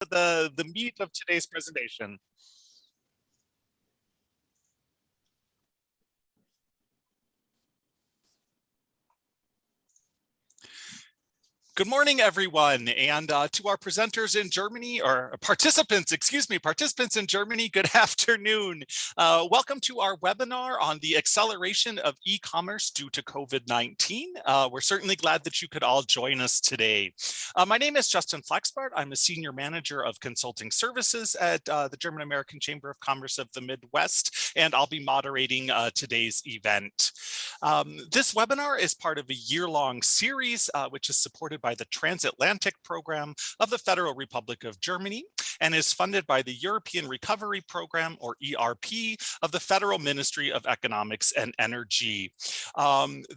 the meat of today's presentation. Good morning, everyone, and to our presenters in Germany, or participants, excuse me, participants in Germany, good afternoon. Welcome to our webinar on the acceleration of e-commerce due to COVID-19. We're certainly glad that you could all join us today. My name is Justin Flaxbart. I'm a Senior Manager of Consulting Services at the German American Chamber of Commerce of the Midwest, and I'll be moderating today's event. This webinar is part of a year-long series, which is supported by the Transatlantic program of the Federal Republic of Germany and is funded by the European Recovery Program, or ERP, of the Federal Ministry of Economics and Energy.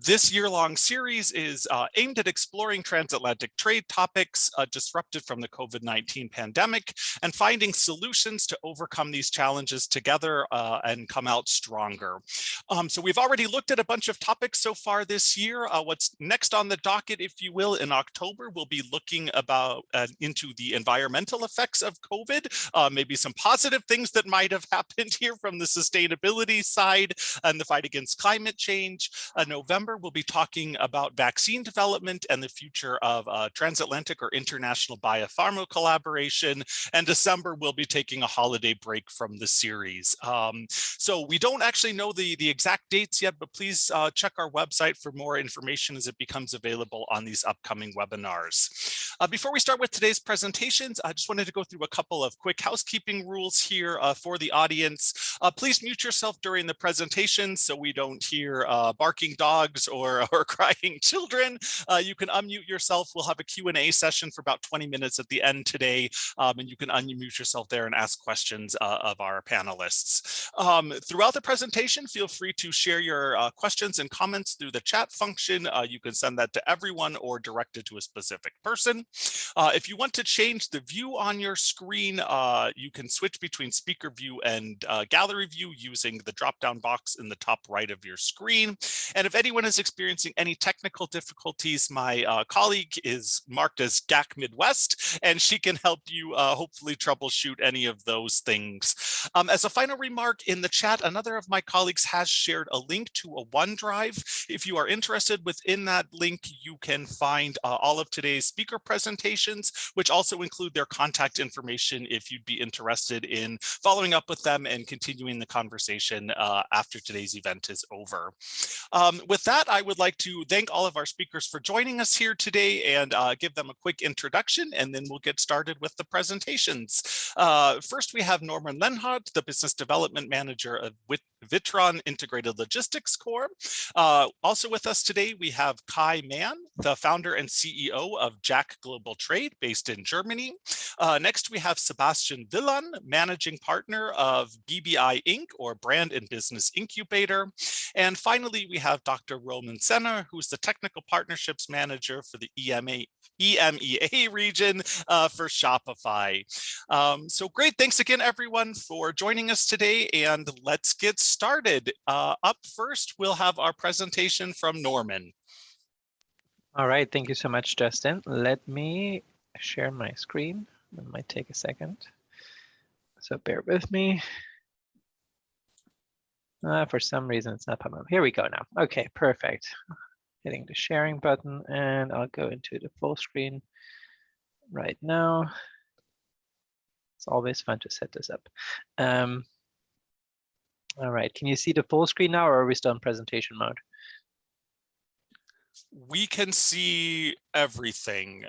This year-long series is aimed at exploring transatlantic trade topics disrupted from the COVID-19 pandemic and finding solutions to overcome these challenges together and come out stronger. So we've already looked at a bunch of topics so far this year. What's next on the docket, if you will, in October, we'll be looking into the environmental effects of COVID, maybe some positive things that might have happened here from the sustainability side and the fight against climate change. November, we'll be talking about vaccine development and the future of transatlantic or international biopharma collaboration. And December, we'll be taking a holiday break from the series. So we don't actually know the exact dates yet, but please check our website for more information as it becomes available on these upcoming webinars. Before we start with today's presentations, I just wanted to go through a couple of quick housekeeping rules here for the audience. Please mute yourself during the presentation so we don't hear barking dogs or crying children. You can unmute yourself. We'll have a Q&A session for about 20 minutes at the end today, and you can unmute yourself there and ask questions of our panelists. Throughout the presentation, feel free to share your questions and comments through the chat function. You can send that to everyone or direct it to a specific person. If you want to change the view on your screen, you can switch between speaker view and gallery view using the drop-down box in the top right of your screen. And if anyone is experiencing any technical difficulties, my colleague is marked as GACC Midwest, and she can help you hopefully troubleshoot any of those things. As a final remark, in the chat, another of my colleagues has shared a link to a OneDrive. If you are interested, within that link, you can find all of today's speaker presentations, which also include their contact information if you'd be interested in following up with them and continuing the conversation after today's event is over. With that, I would like to thank all of our speakers for joining us here today and give them a quick introduction, and then we'll get started with the presentations. First, we have Norman Lenhardt, the Business Development Manager of Witron Integrated Logistics Corp. Also with us today, we have Kai Mann, the founder and CEO of GACC Global Trade based in Germany. Next, we have Sebastian Villan, Managing Partner of BBI Inc., or Brand and Business Incubator. And finally, we have Dr. Roman Senner, who's the Technical Partnerships Manager for the EMEA region for Shopify. So great, thanks again, everyone, for joining us today, and let's get started. Up first, we'll have our presentation from Norman. All right, thank you so much, Justin. Let me share my screen. It might take a second, so bear with me. For some reason, it's not popping up. Here we go now. Okay, perfect. Hitting the sharing button, and I'll go into the full screen right now. It's always fun to set this up. All right, can you see the full screen now, or are we still in presentation mode? We can see everything.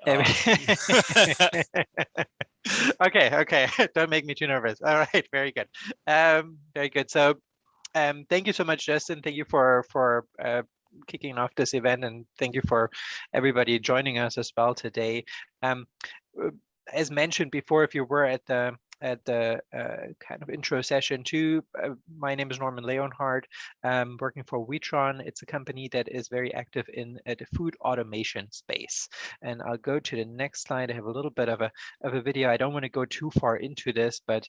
Okay, don't make me too nervous. All right, very good. Very good. So thank you so much, Justin. Thank you for kicking off this event, and thank you for everybody joining us as well today. As mentioned before, if you were at the kind of intro session too, my name is Norman Leonhardt. I'm working for Witron. It's a company that is very active in the food automation space. And I'll go to the next slide. I have a little bit of a video. I don't want to go too far into this, but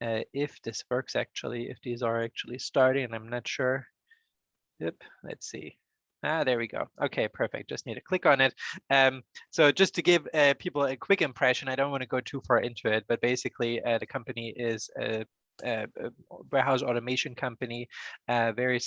if this works actually, if these are actually starting, and I'm not sure. Yep, let's see. There we go. Okay, perfect. Just need to click on it. So just to give people a quick impression, I don't want to go too far into it, but basically the company is a warehouse automation company, very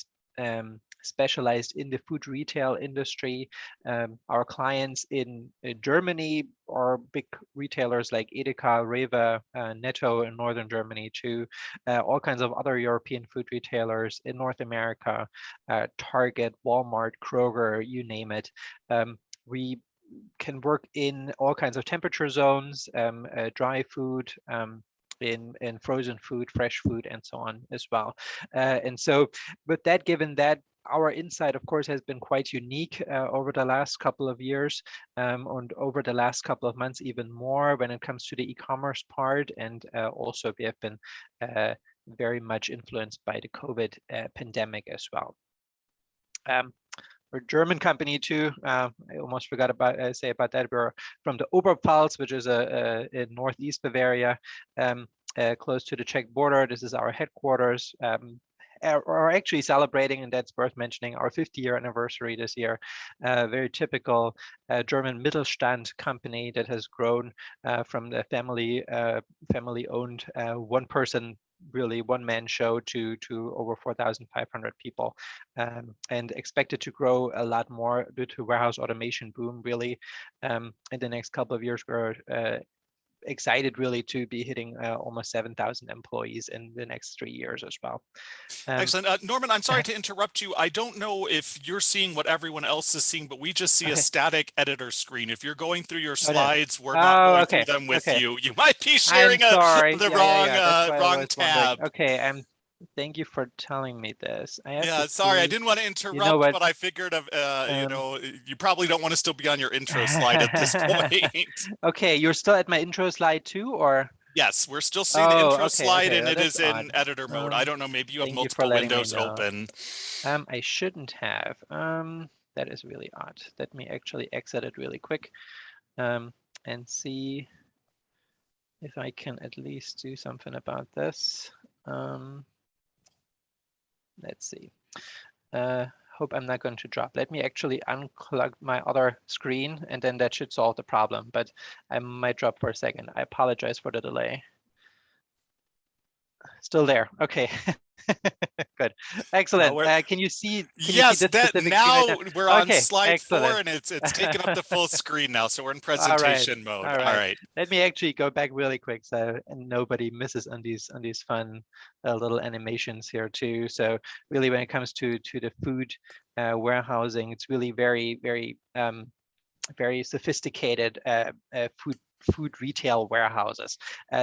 specialized in the food retail industry. Our clients in Germany are big retailers like Edeka, Rewe, Netto in northern Germany, to all kinds of other European food retailers in North America, Target, Walmart, Kroger, you name it. We can work in all kinds of temperature zones, dry food, in frozen food, fresh food, and so on as well. And so with that, given that our insight, of course, has been quite unique over the last couple of years, and over the last couple of months, even more when it comes to the e-commerce part. And also we have been very much influenced by the COVID pandemic as well. We're a German company too. I almost forgot about say about that. We're from the Oberpfalz, which is in northeast Bavaria, close to the Czech border. This is our headquarters. Are actually celebrating, and that's worth mentioning, our 50-year anniversary this year. Very typical German Mittelstand company that has grown from the family-owned one-man show to over 4,500 people, and expected to grow a lot more due to warehouse automation boom. Really, in the next couple of years, we're excited really to be hitting almost 7,000 employees in the next 3 years as well. Excellent. Norman, I'm sorry to interrupt you. I don't know if you're seeing what everyone else is seeing, but we just see a static editor screen. If you're going through your slides, we're not going through them with you. You might be sharing the wrong tab. Okay, thank you for telling me this. Sorry, I didn't want to interrupt, but I figured you probably don't want to still be on your intro slide at this point. Okay, you're still at my intro slide too, or? Yes, we're still seeing the intro slide, and it is in editor mode. I don't know, maybe you have multiple windows open. I shouldn't have. That is really odd. Let me actually exit it really quick and see if I can at least do something about this. Let's see. Hope I'm not going to drop. Let me actually unplug my other screen, and then that should solve the problem, but I might drop for a second. I apologize for the delay. Still there. Okay. Good. Excellent. Can you see? Yes, now we're on slide 4, and it's taken up the full screen now, so we're in presentation mode. All right. Let me actually go back really quick so nobody misses on these fun little animations here too. So really, when it comes to the food warehousing, it's really very, very very sophisticated food retail warehouses.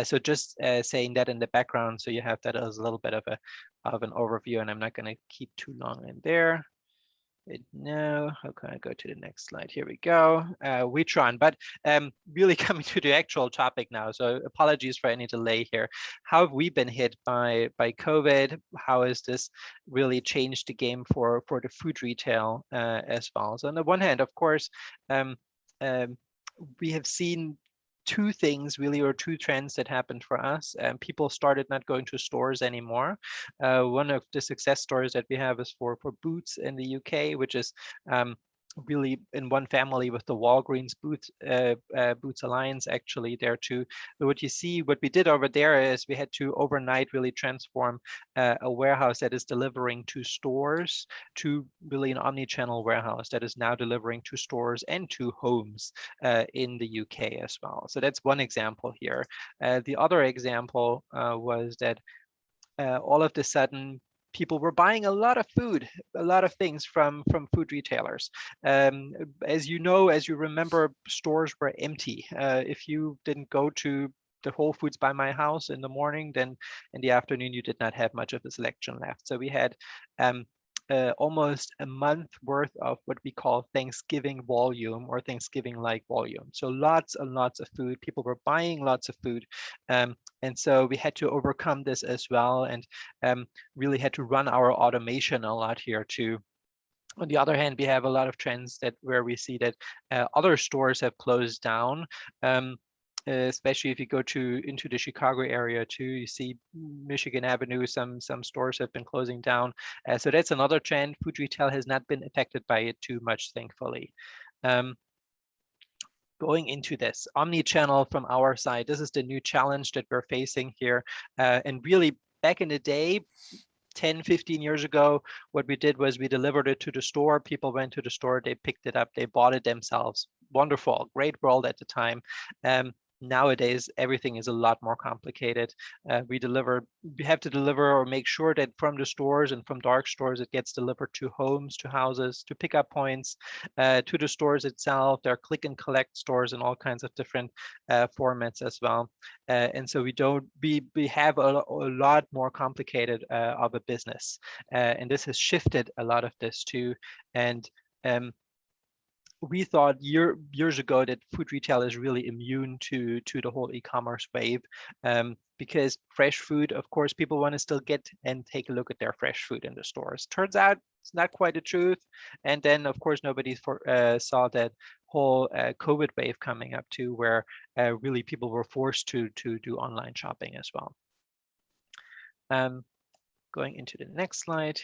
So just saying that in the background, so you have that as a little bit of an overview, and I'm not going to keep too long in there. No, how can I go to the next slide? Here we go. Witron, but really coming to the actual topic now. So apologies for any delay here. How have we been hit by COVID? How has this really changed the game for the food retail as well? So on the one hand, of course, we have seen two things really, or two trends that happened for us. People started not going to stores anymore. One of the success stories that we have is for Boots in the UK, which is really in one family with the Walgreens Boots Alliance actually there too. But what we did over there is we had to overnight really transform a warehouse that is delivering to stores to really an omni-channel warehouse that is now delivering to stores and to homes in the UK as well. So that's one example here. The other example was that all of a sudden people were buying a lot of food, a lot of things from food retailers. As you know, as you remember, stores were empty. If you didn't go to the Whole Foods by my house in the morning, then in the afternoon you did not have much of a selection left. So we had almost a month worth of what we call Thanksgiving volume or Thanksgiving-like volume. So lots and lots of food. People were buying lots of food. And so we had to overcome this as well, and really had to run our automation a lot here too. On the other hand, we have a lot of trends where we see that other stores have closed down. especially if you go into the Chicago area too. You see Michigan Avenue, some stores have been closing down. So that's another trend. Food retail has not been affected by it too much, thankfully. Going into this omni-channel from our side, this is the new challenge that we're facing here. And really, back in the day, 10, 15 years ago, what we did was we delivered it to the store. People went to the store, they picked it up, they bought it themselves. Wonderful, great world at the time. Nowadays, everything is a lot more complicated. We have to deliver or make sure that from the stores and from dark stores, it gets delivered to homes, to houses, to pickup points, to the stores itself. There are click and collect stores in all kinds of different formats as well. And so we have a lot more complicated of a business. And this has shifted a lot of this too. And we thought years ago that food retail is really immune to the whole e-commerce wave, because fresh food, of course, people want to still get and take a look at their fresh food in the stores. Turns out it's not quite the truth. And then, of course, nobody saw that whole COVID wave coming up too, where really people were forced to do online shopping as well. Going into the next slide.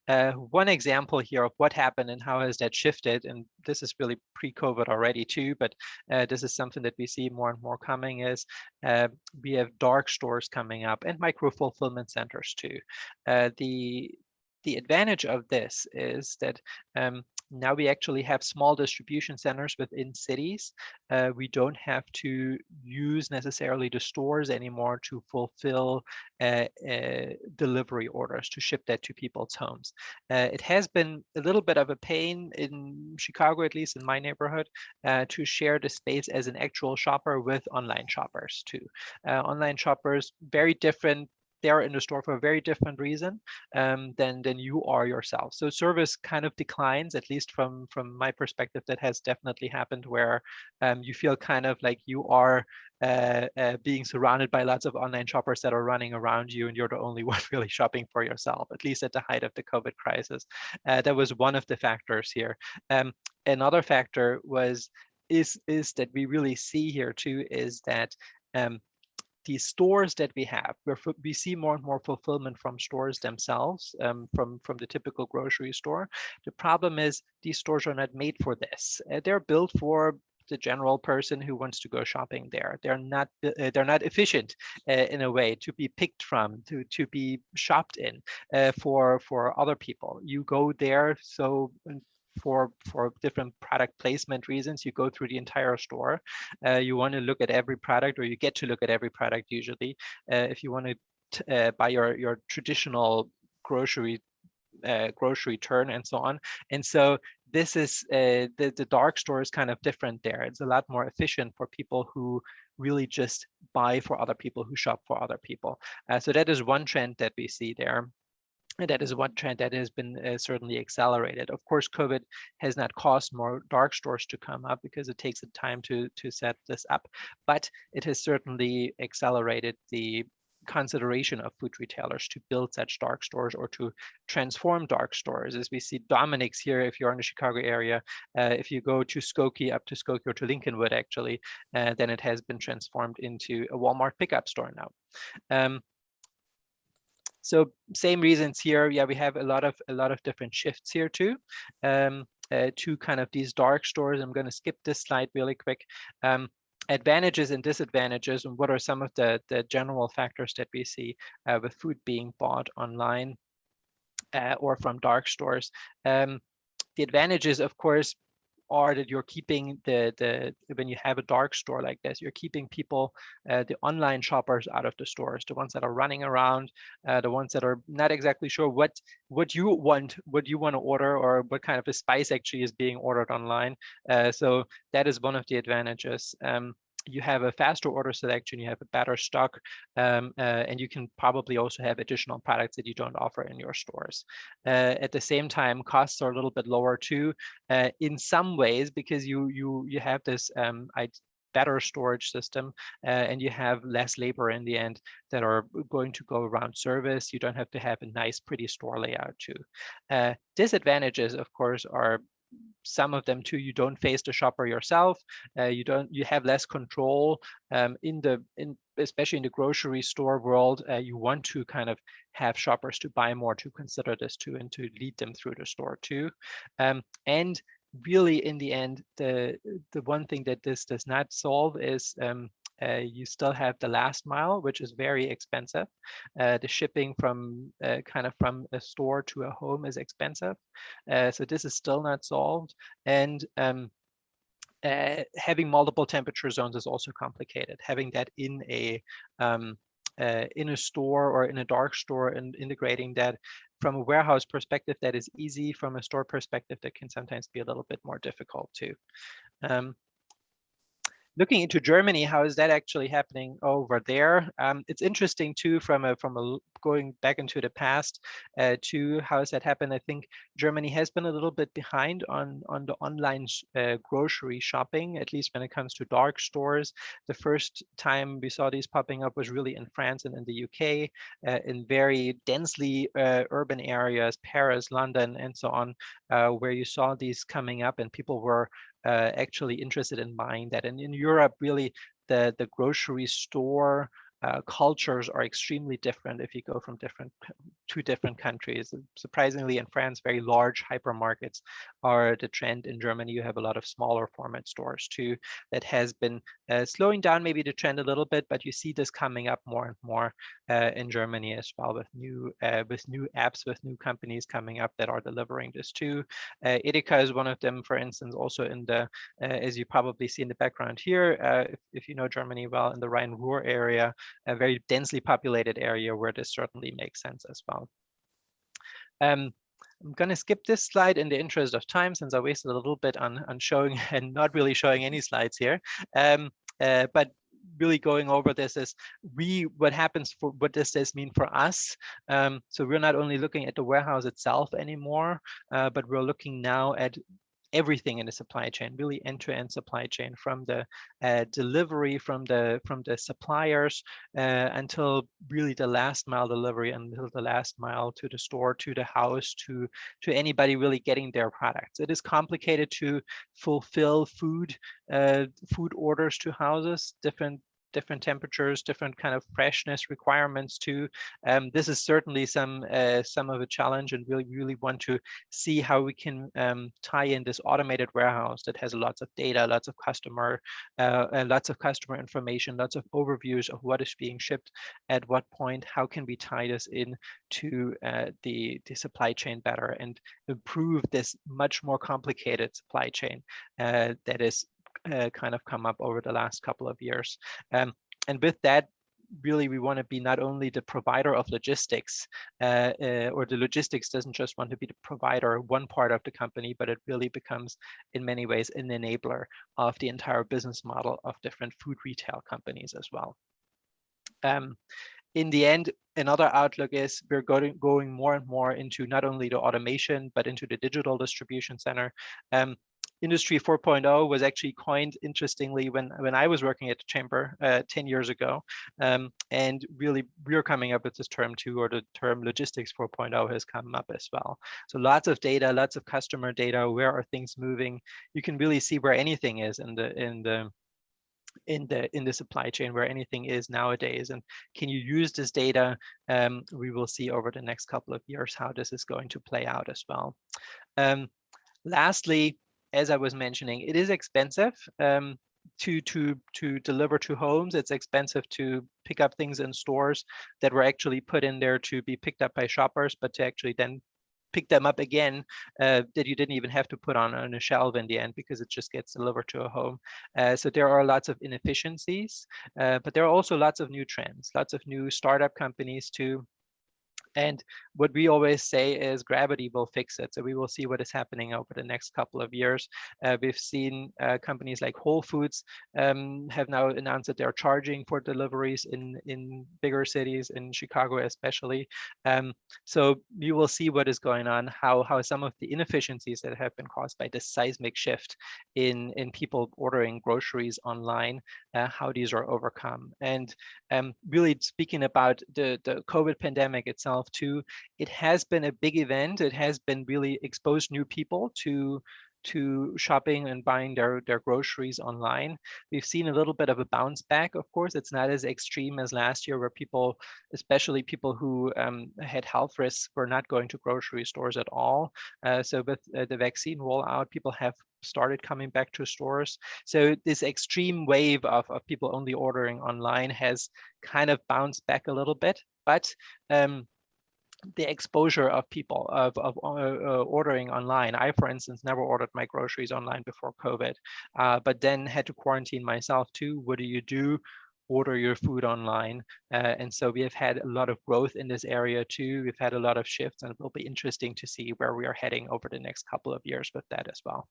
One example here of what happened and how has that shifted, and this is really pre-COVID already too, but this is something that we see more and more coming, is we have dark stores coming up and micro fulfillment centers too. The advantage of this is that now we actually have small distribution centers within cities. We don't have to use necessarily the stores anymore to fulfill delivery orders, to ship that to people's homes. It has been a little bit of a pain in Chicago, at least in my neighborhood, to share the space as an actual shopper with online shoppers too. Online shoppers, very different. They're in the store for a very different reason than you are yourself. So service kind of declines, at least from my perspective. That has definitely happened, where you feel kind of like you are being surrounded by lots of online shoppers that are running around you, and you're the only one really shopping for yourself, at least at the height of the COVID crisis. That was one of the factors here. Another factor is that we really see here too, is that the stores that we have, where we see more and more fulfillment from stores themselves, from the typical grocery store. The problem is these stores are not made for this. They're built for the general person who wants to go shopping there. They're not efficient in a way to be picked from, to be shopped in for other people. You go there so for different product placement reasons, you go through the entire store. You want to look at every product, or you get to look at every product usually. If you want to buy your traditional grocery turn and so on. And so this is the dark store is kind of different there. It's a lot more efficient for people who really just buy for other people, who shop for other people. So that is one trend that we see there. And that is one trend that has been certainly accelerated. Of course, COVID has not caused more dark stores to come up, because it takes time to set this up, but it has certainly accelerated the consideration of food retailers to build such dark stores or to transform dark stores. As we see Dominic's here, if you're in the Chicago area, if you go to Skokie, up to Skokie or to Lincolnwood actually, then it has been transformed into a Walmart pickup store now. So same reasons here. Yeah, we have a lot of different shifts here too, to kind of these dark stores. I'm going to skip this slide really quick. Advantages and disadvantages, and what are some of the general factors that we see with food being bought online or from dark stores. The advantages, of course, are that you're keeping when you have a dark store like this, you're keeping people, the online shoppers, out of the stores, the ones that are running around, the ones that are not exactly sure what you want to order, or what kind of a spice actually is being ordered online. So that is one of the advantages. You have a faster order selection, you have a better stock, and you can probably also have additional products that you don't offer in your stores. At the same time, costs are a little bit lower too, in some ways, because you have this better storage system, and you have less labor in the end that are going to go around service. You don't have to have a nice, pretty store layout too. Disadvantages, of course, are some of them too, you don't face the shopper yourself. You have less control especially in the grocery store world. You want to kind of have shoppers to buy more, to consider this too, and to lead them through the store too. And really, in the end, the one thing that this does not solve is you still have the last mile, which is very expensive. The shipping from kind of from a store to a home is expensive. So this is still not solved. And having multiple temperature zones is also complicated. Having that in a store or in a dark store, and integrating that from a warehouse perspective, that is easy. From a store perspective, that can sometimes be a little bit more difficult too. Looking into Germany, how is that actually happening over there? It's interesting too, from a going back into the past, to how has that happened? I think Germany has been a little bit behind on the online grocery shopping, at least when it comes to dark stores. The first time we saw these popping up was really in France and in the UK, in very densely urban areas, Paris, London, and so on, where you saw these coming up, and people were actually interested in buying that. And in Europe, really, the grocery store cultures are extremely different if you go from two different countries. Surprisingly, in France, very large hypermarkets are the trend. In Germany, you have a lot of smaller format stores too. That has been slowing down maybe the trend a little bit, but you see this coming up more and more in Germany as well, with new apps, with new companies coming up that are delivering this too. Edeka is one of them, for instance, also in the, as you probably see in the background here, if you know Germany well, in the Rhine-Ruhr area, a very densely populated area where this certainly makes sense as well. I'm going to skip this slide in the interest of time, since I wasted a little bit on showing and not really showing any slides here. But really going over this is what does this mean for us? So we're not only looking at the warehouse itself anymore, but we're looking now at everything in the supply chain, really end-to-end supply chain, from the delivery from the suppliers until really the last mile delivery, until the last mile to the store, to the house, to anybody really getting their products. It is complicated to fulfill food orders to houses, different temperatures, different kind of freshness requirements too. This is certainly some of a challenge, and we really want to see how we can tie in this automated warehouse that has lots of data, lots of customer information, lots of overviews of what is being shipped at what point. How can we tie this in to the supply chain better and improve this much more complicated supply chain that is kind of come up over the last couple of years. And with that, really, we want to be not only the provider of logistics, or the logistics doesn't just want to be the provider, one part of the company, but it really becomes in many ways an enabler of the entire business model of different food retail companies as well. In the end, another outlook is we're going more and more into not only the automation, but into the digital distribution center. Industry 4.0 was actually coined, interestingly, when I was working at the chamber 10 years ago. And really, we're coming up with this term too, or the term logistics 4.0 has come up as well. So lots of data, lots of customer data. Where are things moving? You can really see where anything is in the supply chain, where anything is nowadays, and can you use this data? We will see over the next couple of years how this is going to play out as well. Lastly, as I was mentioning, it is expensive to deliver to homes. It's expensive to pick up things in stores that were actually put in there to be picked up by shoppers, but to actually then pick them up again, that you didn't even have to put on a shelf in the end, because it just gets delivered to a home. So there are lots of inefficiencies, but there are also lots of new trends, lots of new startup companies too. And what we always say is gravity will fix it. So we will see what is happening over the next couple of years. We've seen companies like Whole Foods have now announced that they're charging for deliveries in bigger cities, in Chicago especially. So we will see what is going on, how some of the inefficiencies that have been caused by this seismic shift in people ordering groceries online, how these are overcome. And really speaking about the COVID pandemic itself too, it has been a big event. It has been really exposed new people to to shopping and buying their groceries online. We've seen a little bit of a bounce back. Of course, it's not as extreme as last year, where people, especially people who had health risks, were not going to grocery stores at all. So with the vaccine rollout, people have started coming back to stores. So this extreme wave of people only ordering online has kind of bounced back a little bit, but the exposure of people of ordering online. I, for instance, never ordered my groceries online before COVID, but then had to quarantine myself too. What do you do? Order your food online. And so we have had a lot of growth in this area too. We've had a lot of shifts, and it will be interesting to see where we are heading over the next couple of years with that as well.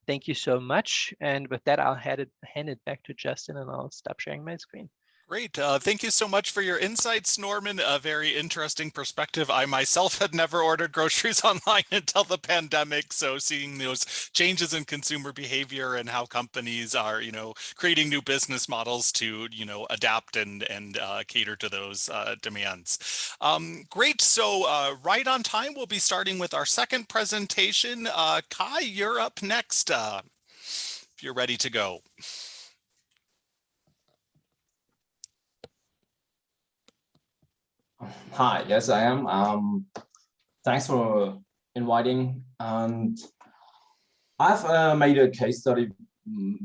Thank you so much. And with that, I'll hand it back to Justin, and I'll stop sharing my screen. Great. Thank you so much for your insights, Norman. A very interesting perspective. I myself had never ordered groceries online until the pandemic. So seeing those changes in consumer behavior and how companies are, creating new business models to, adapt and cater to those demands. Great. So right on time, we'll be starting with our second presentation. Kai, you're up next, if you're ready to go. Hi, yes, I am. Thanks for inviting. And I've made a case study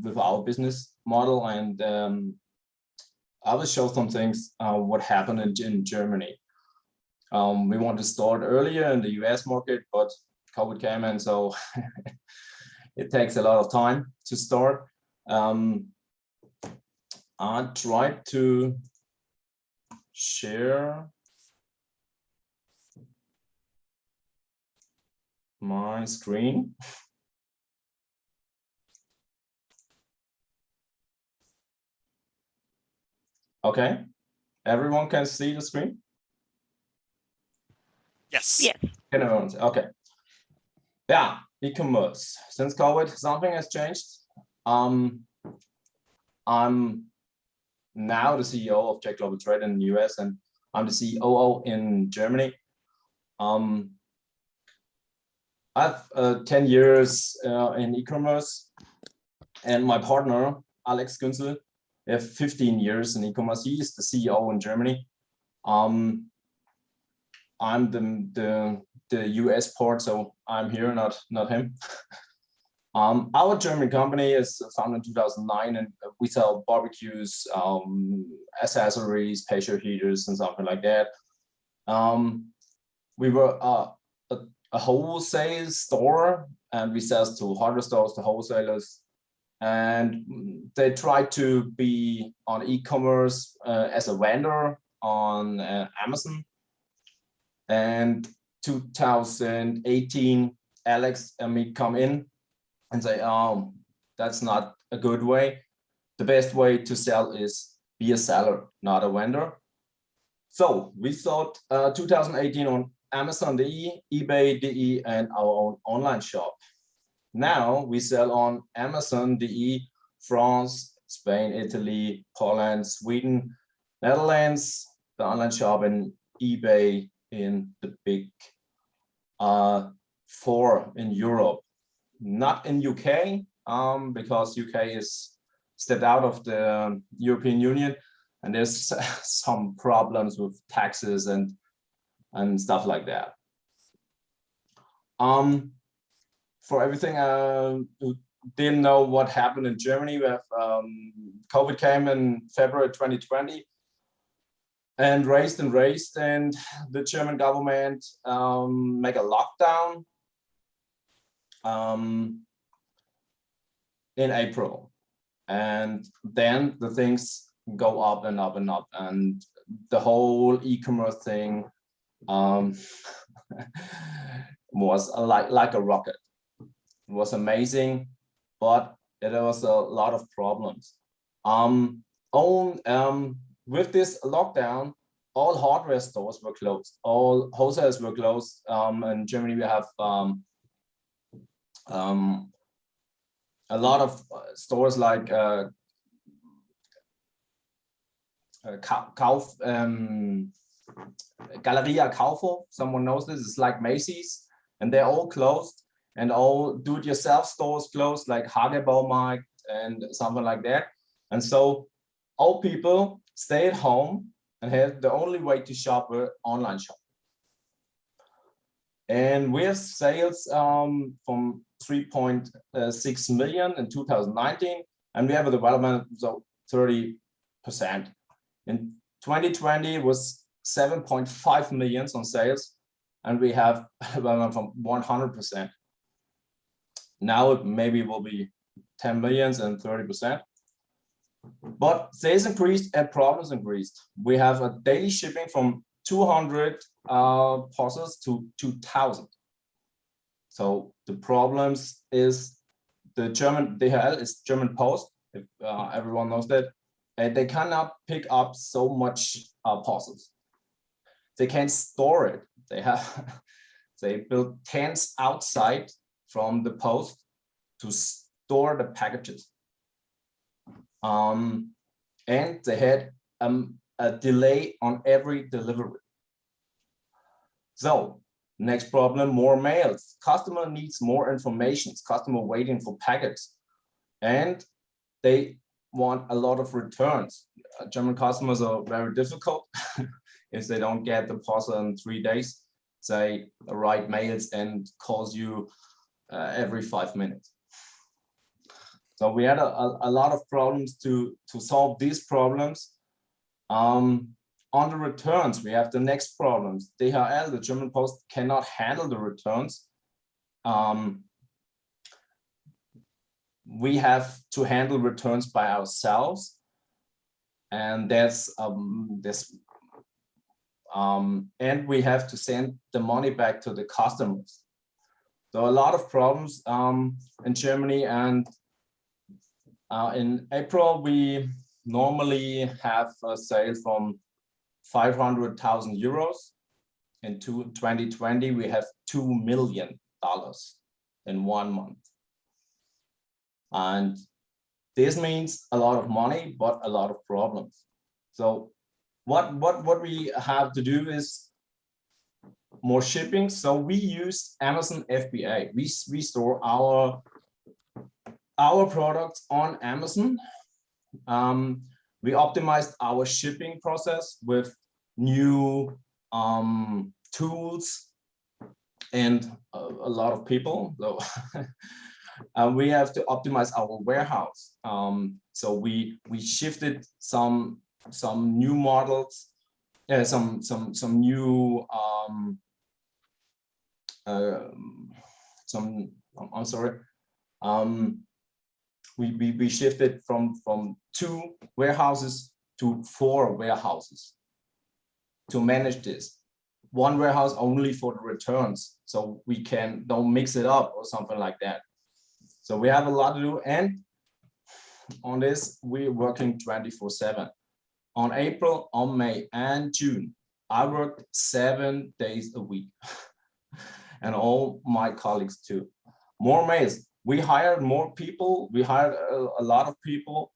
with our business model, and I will show some things what happened in Germany. We want to start earlier in the US market, but COVID came, and so it takes a lot of time to start. I tried to share my screen. Okay, everyone can see the screen? Yes. Yes. Okay. Yeah, e-commerce. Since COVID, something has changed. I'm now the CEO of GACC Global Trade in the US, and I'm the COO in Germany. I've 10 years in e-commerce, and my partner, Alex Günzel, we have 15 years in e-commerce. He is the CEO in Germany. I'm the US part, so I'm here, not him. Our German company is founded in 2009, and we sell barbecues, accessories, pressure heaters, and something like that. We were a wholesale store, and we sell to hardware stores, to wholesalers, and they tried to be on e-commerce as a vendor on Amazon. And 2018, Alex and me come in and say, oh, that's not a good way. The best way to sell is be a seller, not a vendor. So we thought 2018 on Amazon.de, eBay.de, and our own online shop. Now we sell on Amazon.de, France, Spain, Italy, Poland, Sweden, Netherlands, the online shop, and eBay in the big four in Europe. Not in UK, because UK is stepped out of the European Union, and there's some problems with taxes and stuff like that. For everything who didn't know what happened in Germany, we have COVID came in February 2020 and raised, and the German government make a lockdown in April, and then the things go up and up and up, and the whole e-commerce thing was like a rocket. It was amazing, but there was a lot of problems. With this lockdown, all hardware stores were closed, all wholesalers were closed. In Germany, we have a lot of stores like Galeria Kaufhof, someone knows this, it's like Macy's, and they're all closed. and all do-it-yourself stores closed, like Hagebaumarkt and something like that. And so all people stay at home and have the only way to shop were online shop. And we have sales from 3.6 million in 2019, and we have a development of 30%. In 2020 was 7.5 million on sales, and we have development from 100%. Now it maybe will be 10 millions and 30%. But sales increased and problems increased. We have a daily shipping from 200 parcels to 2,000. So the problems is the German DHL is German Post, if everyone knows that, and they cannot pick up so much parcels. They can't store it. They built tents outside from the post to store the packages. And they had a delay on every delivery. So next problem, more mails. Customer needs more information. Customer waiting for packets, and they want a lot of returns. German customers are very difficult. If they don't get the parcel in 3 days, they write mails and calls you every 5 minutes. So we had a lot of problems to solve these problems. On the returns, we have the next problems. DHL, the German Post, cannot handle the returns. We have to handle returns by ourselves, and and we have to send the money back to the customers. So a lot of problems in Germany, and in April we normally have a sale from 500,000 euros. In 2020 we have $2 million in 1 month, and this means a lot of money but a lot of problems. So what we have to do is more shipping. So we use Amazon FBA. We store our products on Amazon. We optimized our shipping process with new tools and a lot of people. So we have to optimize our warehouse. So we shifted some new models, some new we shifted from 2 warehouses to 4 warehouses to manage this. 1 warehouse only for the returns, so we don't mix it up or something like that. So we have a lot to do, and on this we're working 24/7. On April, on May, and June, I worked 7 days a week, and all my colleagues too. More mails. We hired more people. We hired a lot of people,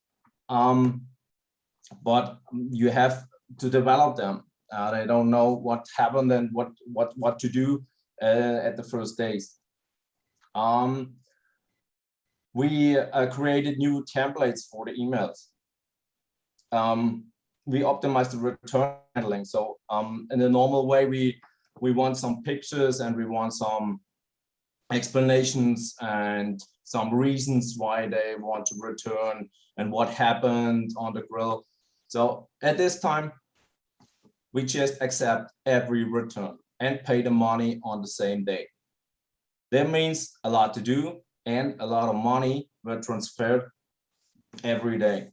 but you have to develop them. They don't know what happened and what to do at the first days. We created new templates for the emails. We optimized the return handling. So in the normal way, we want some pictures and we want some explanations and some reasons why they want to return and what happened on the grill. So at this time, we just accept every return and pay the money on the same day. That means a lot to do, and a lot of money were transferred every day.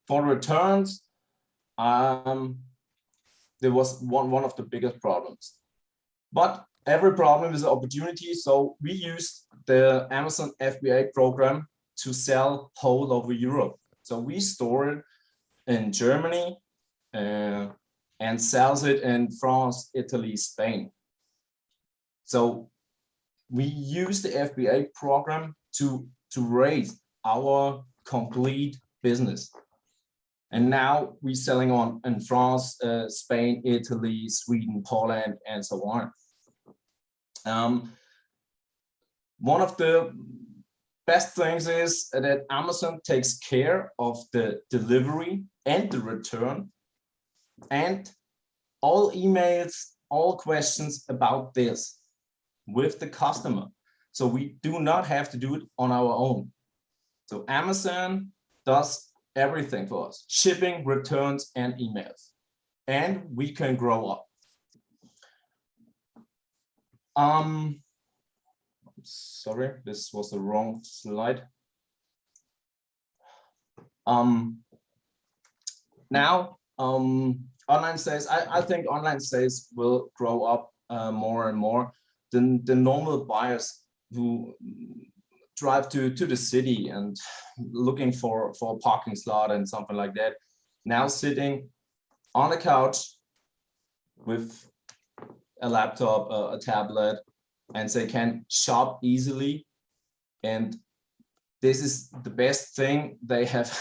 For returns, there was one of the biggest problems. But every problem is an opportunity, so we used the Amazon FBA program to sell whole over Europe. So we store it in Germany and sells it in France, Italy, Spain. So we use the FBA program to raise our complete business. And now we're selling on in France, Spain, Italy, Sweden, Poland, and so on. One of the best things is that Amazon takes care of the delivery and the return and all emails, all questions about this with the customer. So we do not have to do it on our own. So Amazon does everything for us, shipping, returns, and emails, and we can grow up. Sorry, this was the wrong slide. Now, online sales, I think online sales will grow up more and more. The normal buyers who drive to the city and looking for a parking slot and something like that, now sitting on a couch with a laptop, a tablet, and they can shop easily. And this is the best thing they have,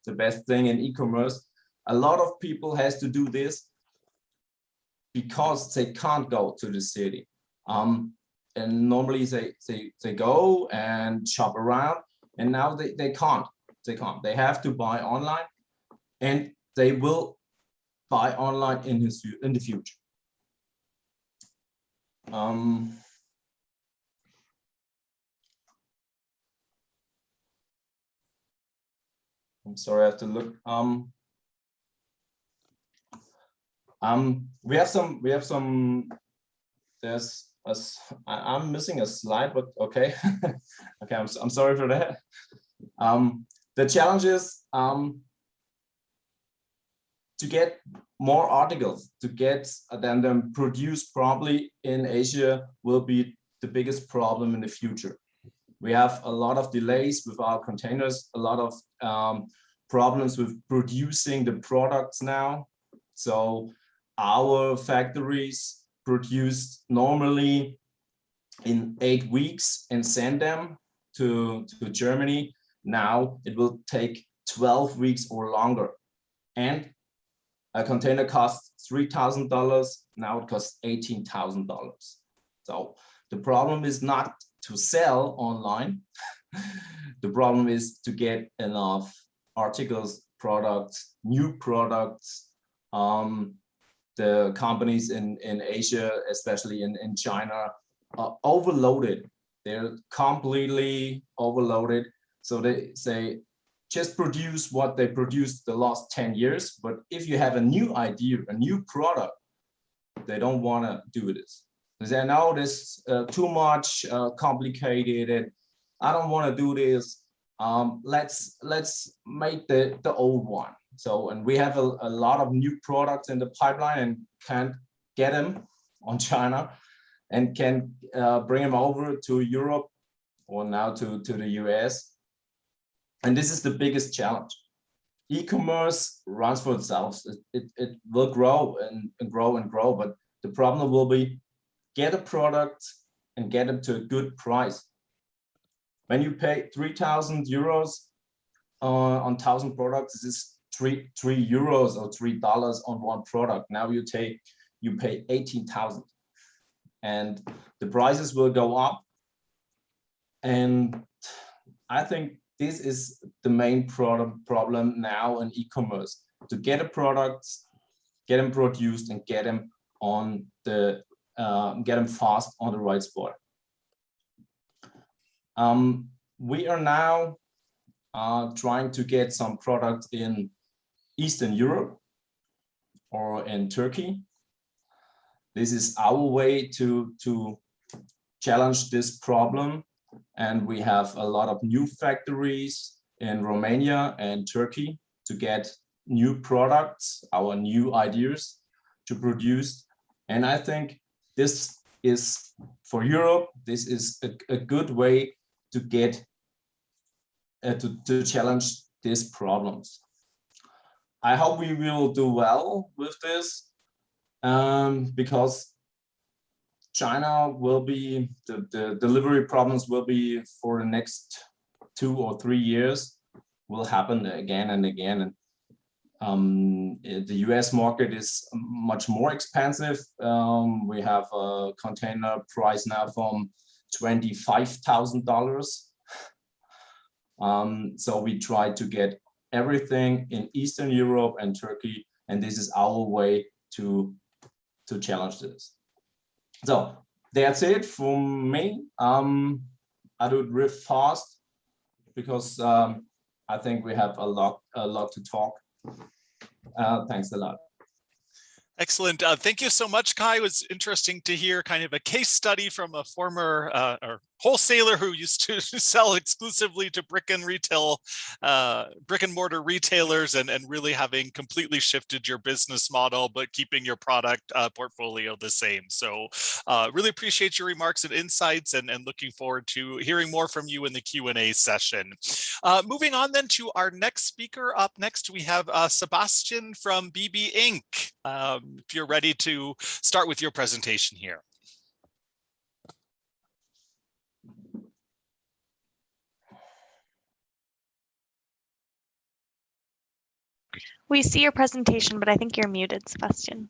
the best thing in e-commerce. A lot of people has to do this because they can't go to the city. And normally they go and shop around, and now they can't. They have to buy online, and they will buy online in the future. I'm sorry, I have to look. We have some. I'm missing a slide, but okay. Okay, I'm sorry for that. The challenge is to get more articles, to get them produced probably in Asia will be the biggest problem in the future. We have a lot of delays with our containers, a lot of problems with producing the products now. So our factories produce normally in 8 weeks and send them to Germany. Now it will take 12 weeks or longer. And a container costs $3,000. Now it costs $18,000. So the problem is not to sell online. The problem is to get enough articles, products, new products. The companies in Asia, especially in China, are overloaded. They're completely overloaded. So they say, just produce what they produced the last 10 years. But if you have a new idea, a new product, they don't want to do this. They say, no, this is too much complicated, and I don't want to do this. Let's make the old one. So, and we have a lot of new products in the pipeline and can't get them on China and can bring them over to Europe or now to the US. And this is the biggest challenge. E-commerce runs for itself. It will grow and grow and grow, but the problem will be get a product and get it to a good price. When you pay 3,000 euros on 1,000 products, this is 3 euros or $3 on one product. Now you pay 18,000, and the prices will go up. And I think this is the main problem now in e-commerce: to get a product, get them produced, and get them on get them fast on the right spot. We are now trying to get some products in Eastern Europe or in Turkey. This is our way to challenge this problem. And we have a lot of new factories in Romania and Turkey to get new products, our new ideas to produce. And I think this is, for Europe, this is a good way to get to challenge these problems. I hope we will do well with this, because China will be, the delivery problems will be for the next 2 or 3 years, will happen again and again. And the US market is much more expensive. We have a container price now from $25,000. So we try to get everything in Eastern Europe and Turkey, and this is our way to challenge this. So that's it from me. I do it real fast because I think we have a lot to talk. Thanks a lot. Excellent. Thank you so much, Kai. It was interesting to hear kind of a case study from a former or wholesaler who used to sell exclusively to brick-and-mortar retailers and really having completely shifted your business model, but keeping your product portfolio the same. So really appreciate your remarks and insights and looking forward to hearing more from you in the Q&A session. Moving on then to our next speaker. Up next, we have Sebastian from BB Inc. If you're ready to start with your presentation here. We see your presentation, but I think you're muted, Sebastian.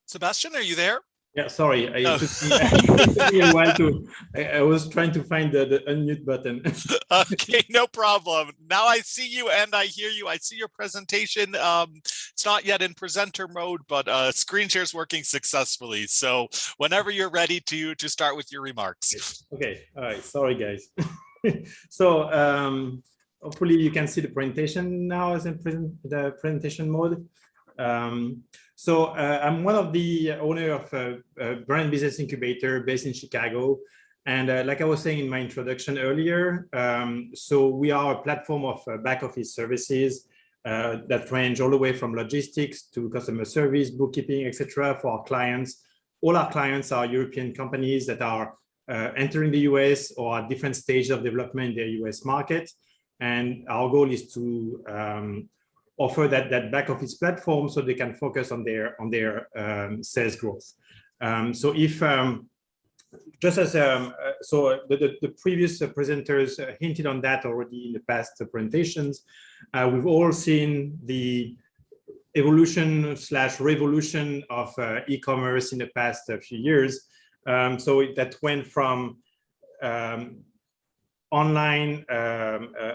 Sebastian, are you there? Yeah, sorry. Oh. It took me a while to. I was trying to find the unmute button. Okay, no problem. Now I see you and I hear you. I see your presentation. It's not yet in presenter mode, but screen share is working successfully. So whenever you're ready to start with your remarks. Okay. All right. Sorry, guys. So hopefully you can see the presentation now as in the presentation mode. So I'm one of the owner of a brand business incubator based in Chicago. And like I was saying in my introduction earlier, so we are a platform of back office services that range all the way from logistics to customer service, bookkeeping, etc. for our clients. All our clients are European companies that are entering the US or at different stages of development in the US market. And our goal is to offer that back office platform so they can focus on their sales growth. So if just as so the previous presenters hinted on that already in the past presentations, we've all seen the evolution / revolution of e-commerce in the past few years. So that went from online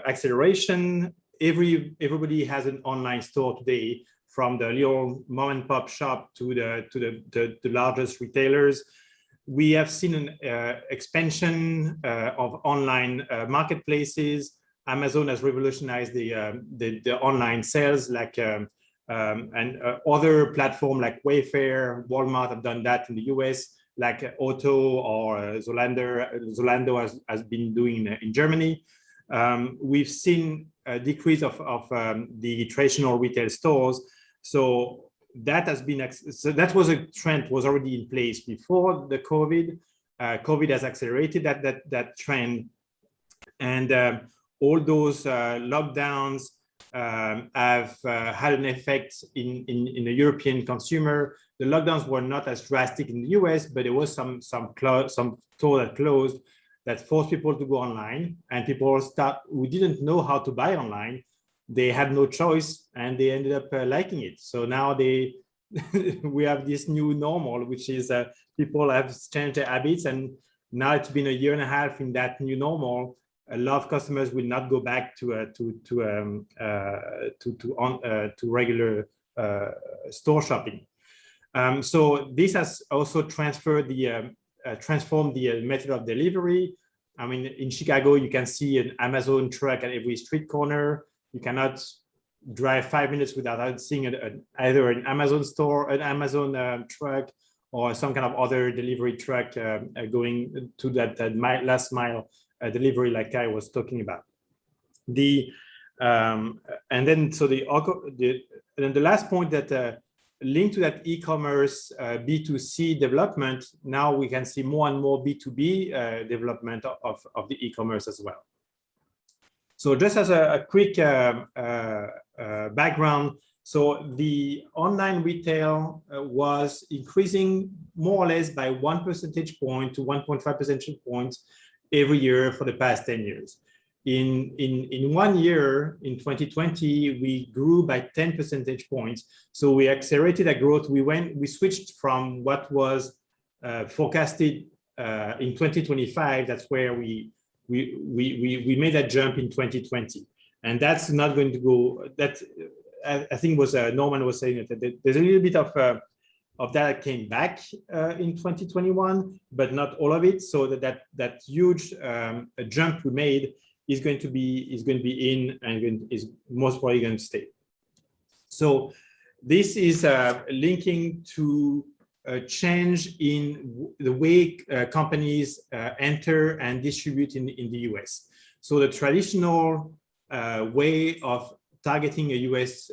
acceleration. Everybody has an online store today, from the little mom and pop shop to the largest retailers. We have seen an expansion of online marketplaces. Amazon has revolutionized the online sales, like and other platforms like Wayfair, Walmart have done that in the US, like Otto or Zalando has been doing in Germany. We've seen a decrease of the traditional retail stores. So that has been, so that was a trend, was already in place before the COVID. COVID has accelerated that trend. And all those lockdowns have had an effect in the European consumer. The lockdowns were not as drastic in the US, but there was some stores that closed that forced people to go online, and people who didn't know how to buy online, they had no choice and they ended up liking it. So now we have this new normal, which is people have changed their habits, and now it's been a year and a half in that new normal. A lot of customers will not go back to regular store shopping. So this has also transformed the method of delivery. I mean, in Chicago, you can see an Amazon truck at every street corner. You cannot drive 5 minutes without seeing either an Amazon store, an Amazon truck, or some kind of other delivery truck going to that last mile delivery, like I was talking about. And then the last point that linked to that e-commerce B2C development, now we can see more and more B2B development of the e-commerce as well. So just as a quick background, so the online retail was increasing more or less by 1 percentage point to 1.5 percentage points every year for the past 10 years. In 1 year, in 2020, we grew by 10 percentage points. So we accelerated that growth. We switched from what was forecasted in 2025. That's where we made that jump in 2020. And that's not going to go, that I think was Norman was saying that there's a little bit of that came back in 2021, but not all of it. So that huge jump we made is going to be in and is most probably going to stay. So this is linking to a change in the way companies enter and distribute in the US. So the traditional way of targeting a US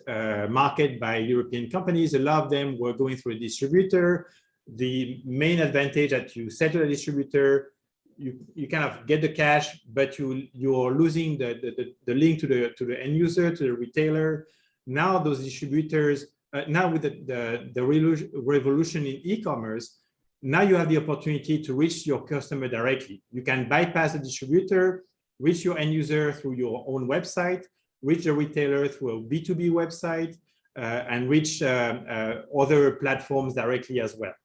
market by European companies, a lot of them were going through a distributor. The main advantage that you sell to the distributor, you kind of get the cash, but you're losing the link to the end user, to the retailer. Now those distributors, now with the revolution in e-commerce, now you have the opportunity to reach your customer directly. You can bypass the distributor, reach your end user through your own website, reach the retailer through a B2B website, and reach other platforms directly as well.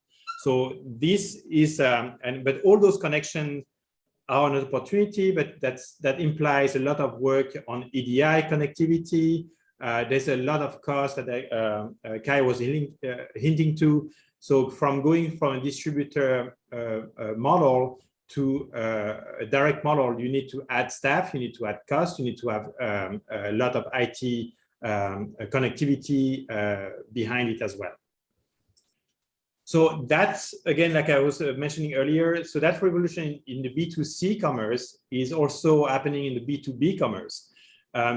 So this is, but all those connections are an opportunity, but that implies a lot of work on EDI connectivity. There's a lot of cost that Kai was hinting to. So from going from a distributor model to a direct model, you need to add staff, you need to add cost, you need to have a lot of IT connectivity behind it as well. So that's, again, like I was mentioning earlier, so that revolution in the B2C commerce is also happening in the B2B commerce.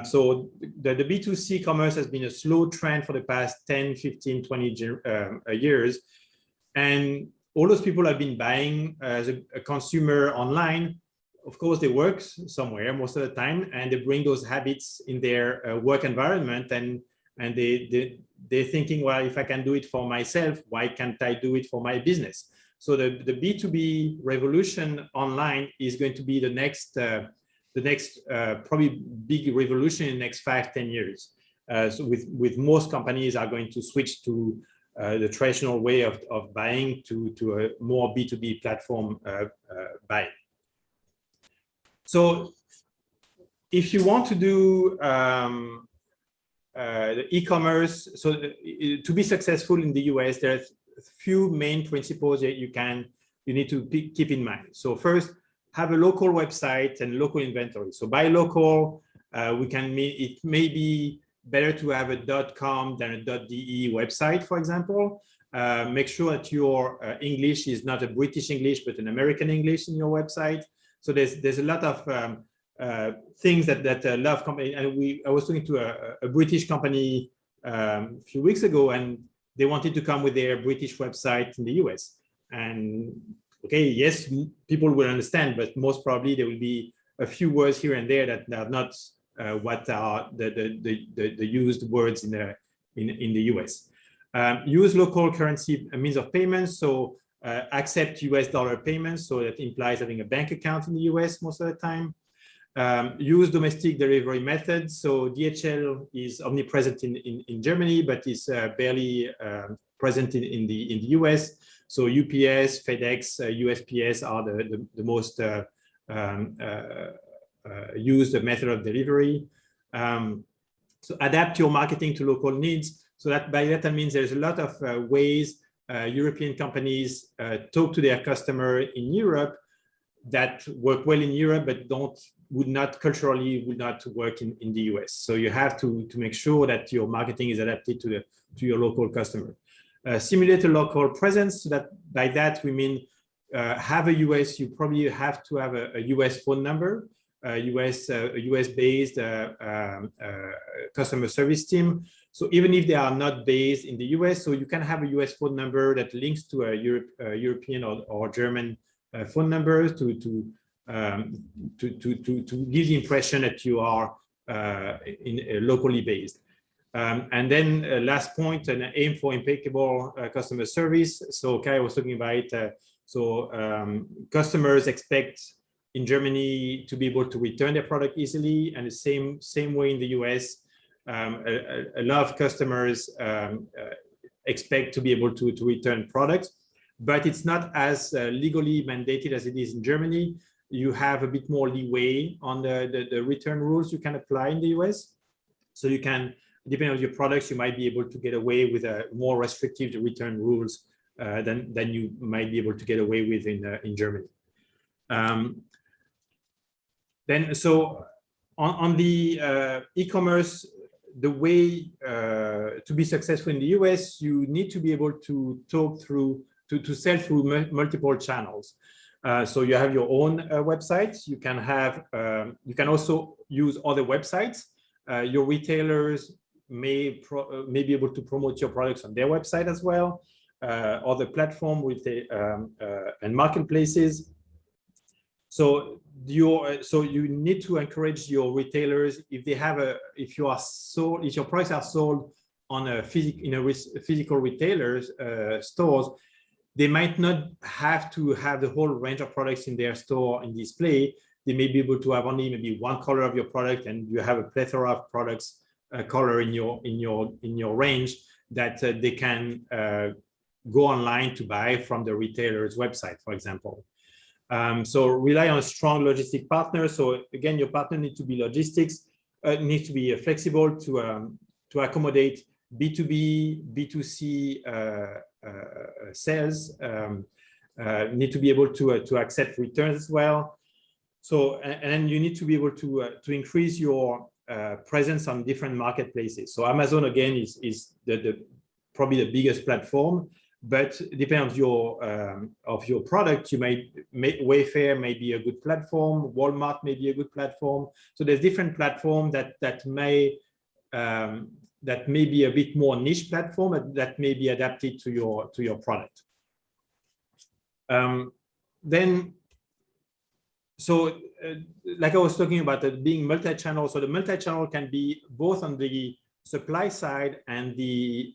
So the B2C commerce has been a slow trend for the past 10, 15, 20 years. And all those people have been buying as a consumer online. Of course, they work somewhere most of the time, and they bring those habits in their work environment, and they're thinking, well, if I can do it for myself, why can't I do it for my business? So the B2B revolution online is going to be the next probably big revolution in the next 5-10 years. So with most companies are going to switch to the traditional way of buying to a more B2B platform buying. So if you want to do the e-commerce, so to be successful in the US, there's a few main principles that you need to keep in mind. So first, have a local website and local inventory. So by local, it may be better to have a .com than a .de website, for example. Make sure that your English is not a British English, but an American English in your website. So there's a lot of things that a lot of companies, and I was talking to a British company a few weeks ago, and they wanted to come with their British website in the US. And okay, yes, people will understand, but most probably there will be a few words here and there that are not what are the used words in the US. Use local currency means of payments. So accept US dollar payments. So that implies having a bank account in the US most of the time. Use domestic delivery methods. So DHL is omnipresent in Germany, but is barely present in the US. So UPS, FedEx, USPS are the most used method of delivery. So adapt your marketing to local needs. So by that I means there's a lot of ways European companies talk to their customer in Europe that work well in Europe, but would not work in the US. So you have to make sure that your marketing is adapted to your local customer. Simulate a local presence. So that by that we mean have a US. You probably have to have a US phone number, a US-based customer service team. So even if they are not based in the US, so you can have a US phone number that links to a European or German phone number to give the impression that you are locally based. And then last point, and aim for impeccable customer service. So Kai was talking about it. So customers expect in Germany to be able to return their product easily, and the same way in the US. A lot of customers expect to be able to return products, but it's not as legally mandated as it is in Germany. You have a bit more leeway on the return rules you can apply in the US. So you can, depending on your products, you might be able to get away with a more restrictive return rules than you might be able to get away with in Germany. Then, so on the e-commerce, the way to be successful in the US, you need to be able to talk through, to sell through multiple channels. So you have your own websites. You can have, you can also use other websites. Your retailers may be able to promote your products on their website as well. Other platform with and marketplaces. So you need to encourage your retailers, if they have if your products are sold on a physical retailers stores, they might not have to have the whole range of products in their store in display. They may be able to have only maybe one color of your product, and you have a plethora of products color in your range that they can go online to buy from the retailer's website, for example. So rely on a strong logistic partner. So again, your partner needs to be needs to be flexible to accommodate B2B, B2C sales. Need to be able to accept returns as well. So and you need to be able to increase your presence on different marketplaces. So Amazon again is probably the biggest platform. But depending on your product, you Wayfair may be a good platform, Walmart may be a good platform. So there's different platforms that may be a bit more niche platform, but that may be adapted to your product. Like I was talking about being multi-channel. So the multi-channel can be both on the supply side and the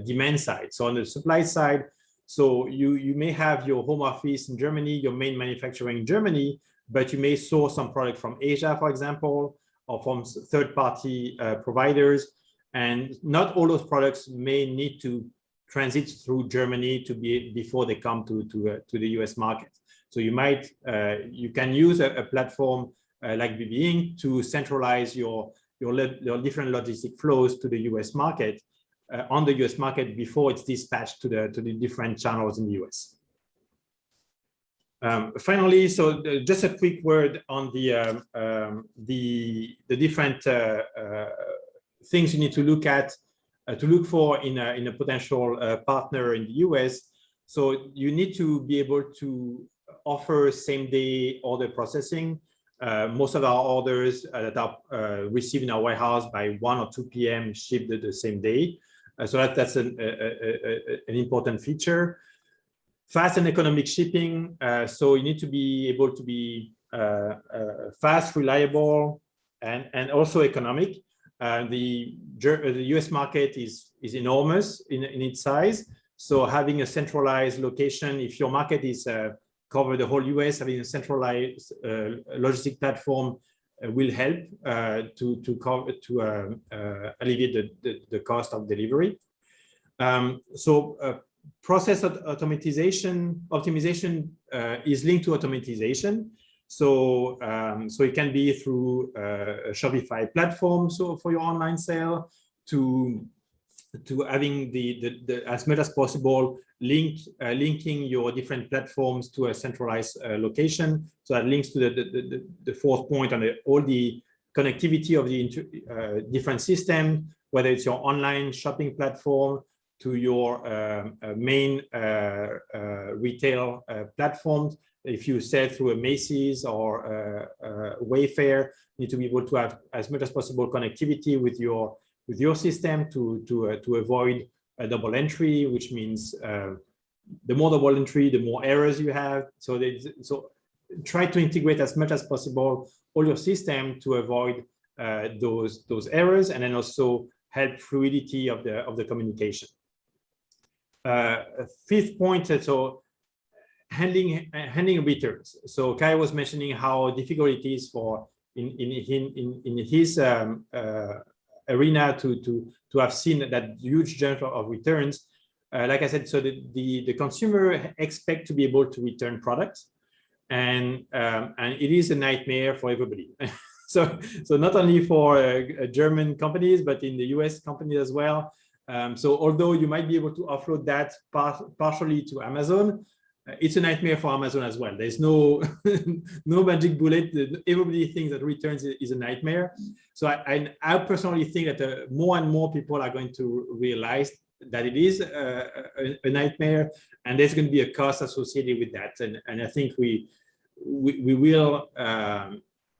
demand side. So on the supply side, so you may have your home office in Germany, your main manufacturing in Germany, but you may source some product from Asia, for example, or from third-party providers. And not all those products may need to transit through Germany before they come to the US market. So you can use a platform like BB Inc. to centralize your different logistic flows to the US market, on the US market before it's dispatched to the different channels in the US. Finally, so just a quick word on the different things you need to look for in a potential partner in the US. So you need to be able to offer same-day order processing. Most of our orders that are received in our warehouse by 1 or 2 p.m. shipped the same day. So that's an important feature. Fast and economic shipping. So you need to be able to be fast, reliable, and also economic. The US market is enormous in its size. So having a centralized location, if your market is cover the whole US, having a centralized logistic platform will help to alleviate the cost of delivery. Process optimization is linked to automatization. So it can be through a Shopify platform, so for your online sale, to having the as much as possible linking your different platforms to a centralized location. So that links to the fourth point on all the connectivity of the different systems, whether it's your online shopping platform to your main retail platforms. If you sell through a Macy's or Wayfair, you need to be able to have as much as possible connectivity with your system to avoid a double entry, which means the more double entry, the more errors you have. So try to integrate as much as possible all your system to avoid those errors, and then also help fluidity of the communication. Fifth point, so handling returns. So Kai was mentioning how difficult it is for in his arena to have seen that huge jump of returns. Like I said, so the consumer expect to be able to return products, and it is a nightmare for everybody. So not only for German companies, but in the US companies as well. So although you might be able to offload that partially to Amazon, it's a nightmare for Amazon as well. There's no no magic bullet. Everybody thinks that returns is a nightmare. So I personally think that more and more people are going to realize that it is a nightmare, and there's going to be a cost associated with that. And I think we will,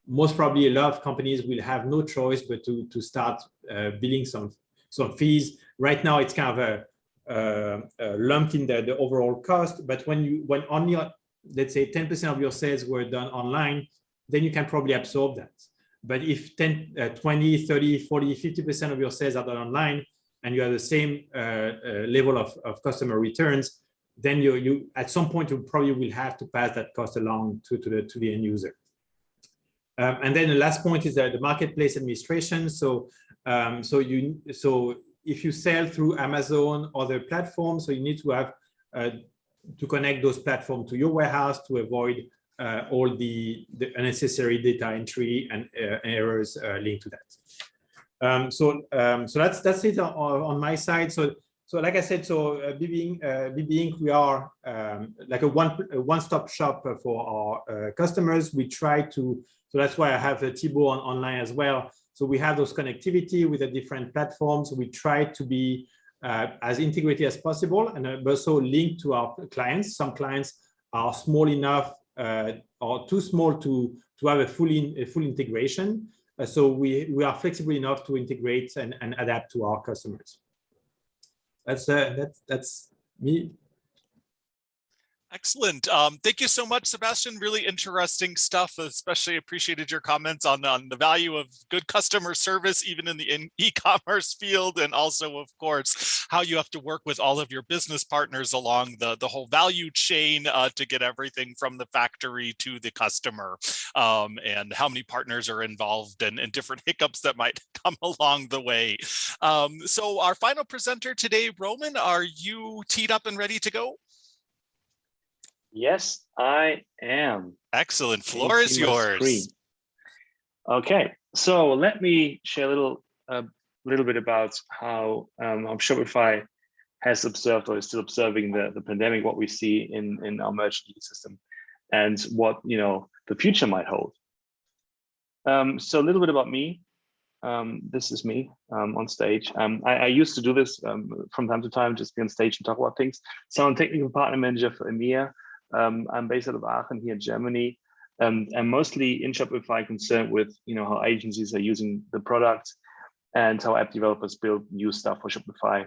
most probably a lot of companies will have no choice but to start billing some fees. Right now, it's kind of lumped in the overall cost, but when only, let's say 10% of your sales were done online, then you can probably absorb that. But if 10, 20, 30, 40, 50% of your sales are done online, and you have the same level of customer returns, then you at some point you probably will have to pass that cost along to the end user. And then the last point is the marketplace administration. So if you sell through Amazon or other platforms, so you need to have to connect those platforms to your warehouse to avoid all the unnecessary data entry and errors linked to that. So that's it on my side. So like I said, so BB Inc. We are like a one-stop shop for our customers. We try to, so that's why I have Thibaut online as well. So we have those connectivity with the different platforms. We try to be as integrated as possible, and also linked to our clients. Some clients are small enough or too small to have a full integration. So we are flexible enough to integrate and adapt to our customers. That's me. Excellent. Thank you so much, Sebastian. Really interesting stuff. Especially appreciated your comments on the value of good customer service, even in the e-commerce field, and also, of course, how you have to work with all of your business partners along the whole value chain to get everything from the factory to the customer, and how many partners are involved and different hiccups that might come along the way. So our final presenter today, Roman, are you teed up and ready to go? Yes, I am. Excellent. Floor is yours. Okay, so let me share a little bit about how Shopify has observed or is still observing the pandemic, what we see in our merchant ecosystem, and what the future might hold. So a little bit about me. This is me on stage. I used to do this from time to time, just be on stage and talk about things. So I'm technical partner manager for EMEA. I'm based out of Aachen here in Germany. I'm mostly in Shopify concerned with how agencies are using the product and how app developers build new stuff for Shopify.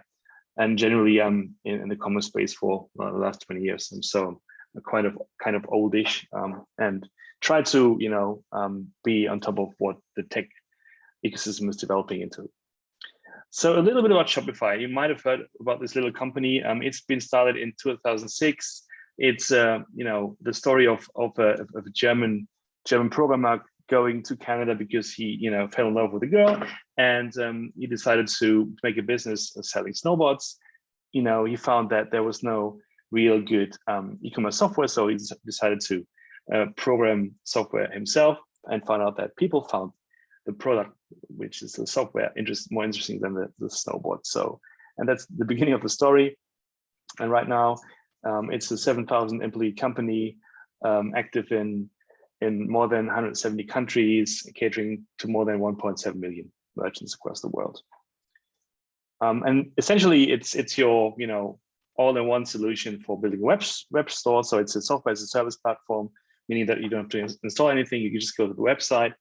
And generally, I'm in the commerce space for the last 20 years, and so I'm kind of oldish, and try to be on top of what the tech ecosystem is developing into. So a little bit about Shopify. You might have heard about this little company. It's been started in 2006. It's the story of a German programmer going to Canada because he fell in love with a girl, and he decided to make a business selling snowboards. He found that there was no real good e-commerce software, so he decided to program software himself, and found out that people found the product, which is the software, more interesting than the snowboard. And that's the beginning of the story. And right now, it's a 7,000 employee company, active in more than 170 countries, catering to more than 1.7 million merchants across the world. And essentially, it's your all-in-one solution for building a web store. So it's a software as a service platform, meaning that you don't have to install anything. You can just go to the website,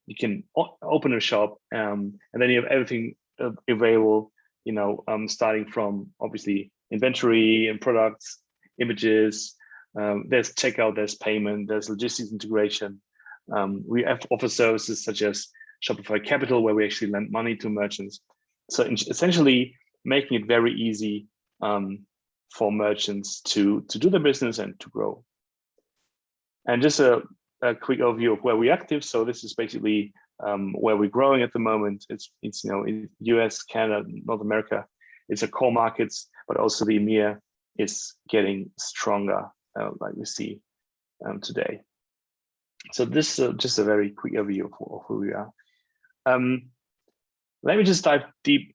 you can open a shop, and then you have everything available. Starting from obviously inventory and products, images, there's checkout, there's payment, there's logistics integration. We offer services such as Shopify Capital, where we actually lend money to merchants. So essentially making it very easy for merchants to do their business and to grow And just a quick overview of where we're active. So this is basically where we're growing at the moment. It's in US, Canada, North America. It's a core markets, but also the EMEA is getting stronger, like we see today. So this is just a very quick overview of who we are. Let me just dive deeper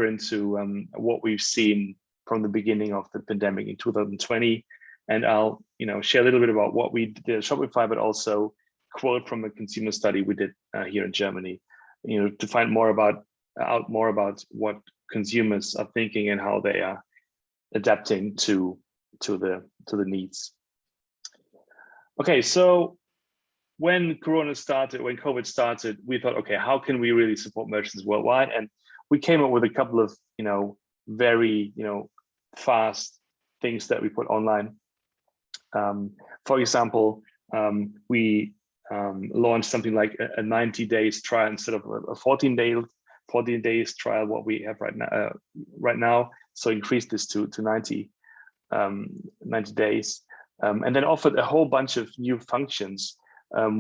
into what we've seen from the beginning of the pandemic in 2020, and I'll share a little bit about what we did at Shopify, but also quote from a consumer study we did here in Germany, to find out more about what consumers are thinking and how they are adapting to the needs. Okay, so when COVID started, we thought, okay, how can we really support merchants worldwide? And we came up with a couple of, very, fast things that we put online. For example, we launched something like a 90 days trial instead of a 14 days trial, what we have right now. So increased this to 90 days, and then offered a whole bunch of new functions,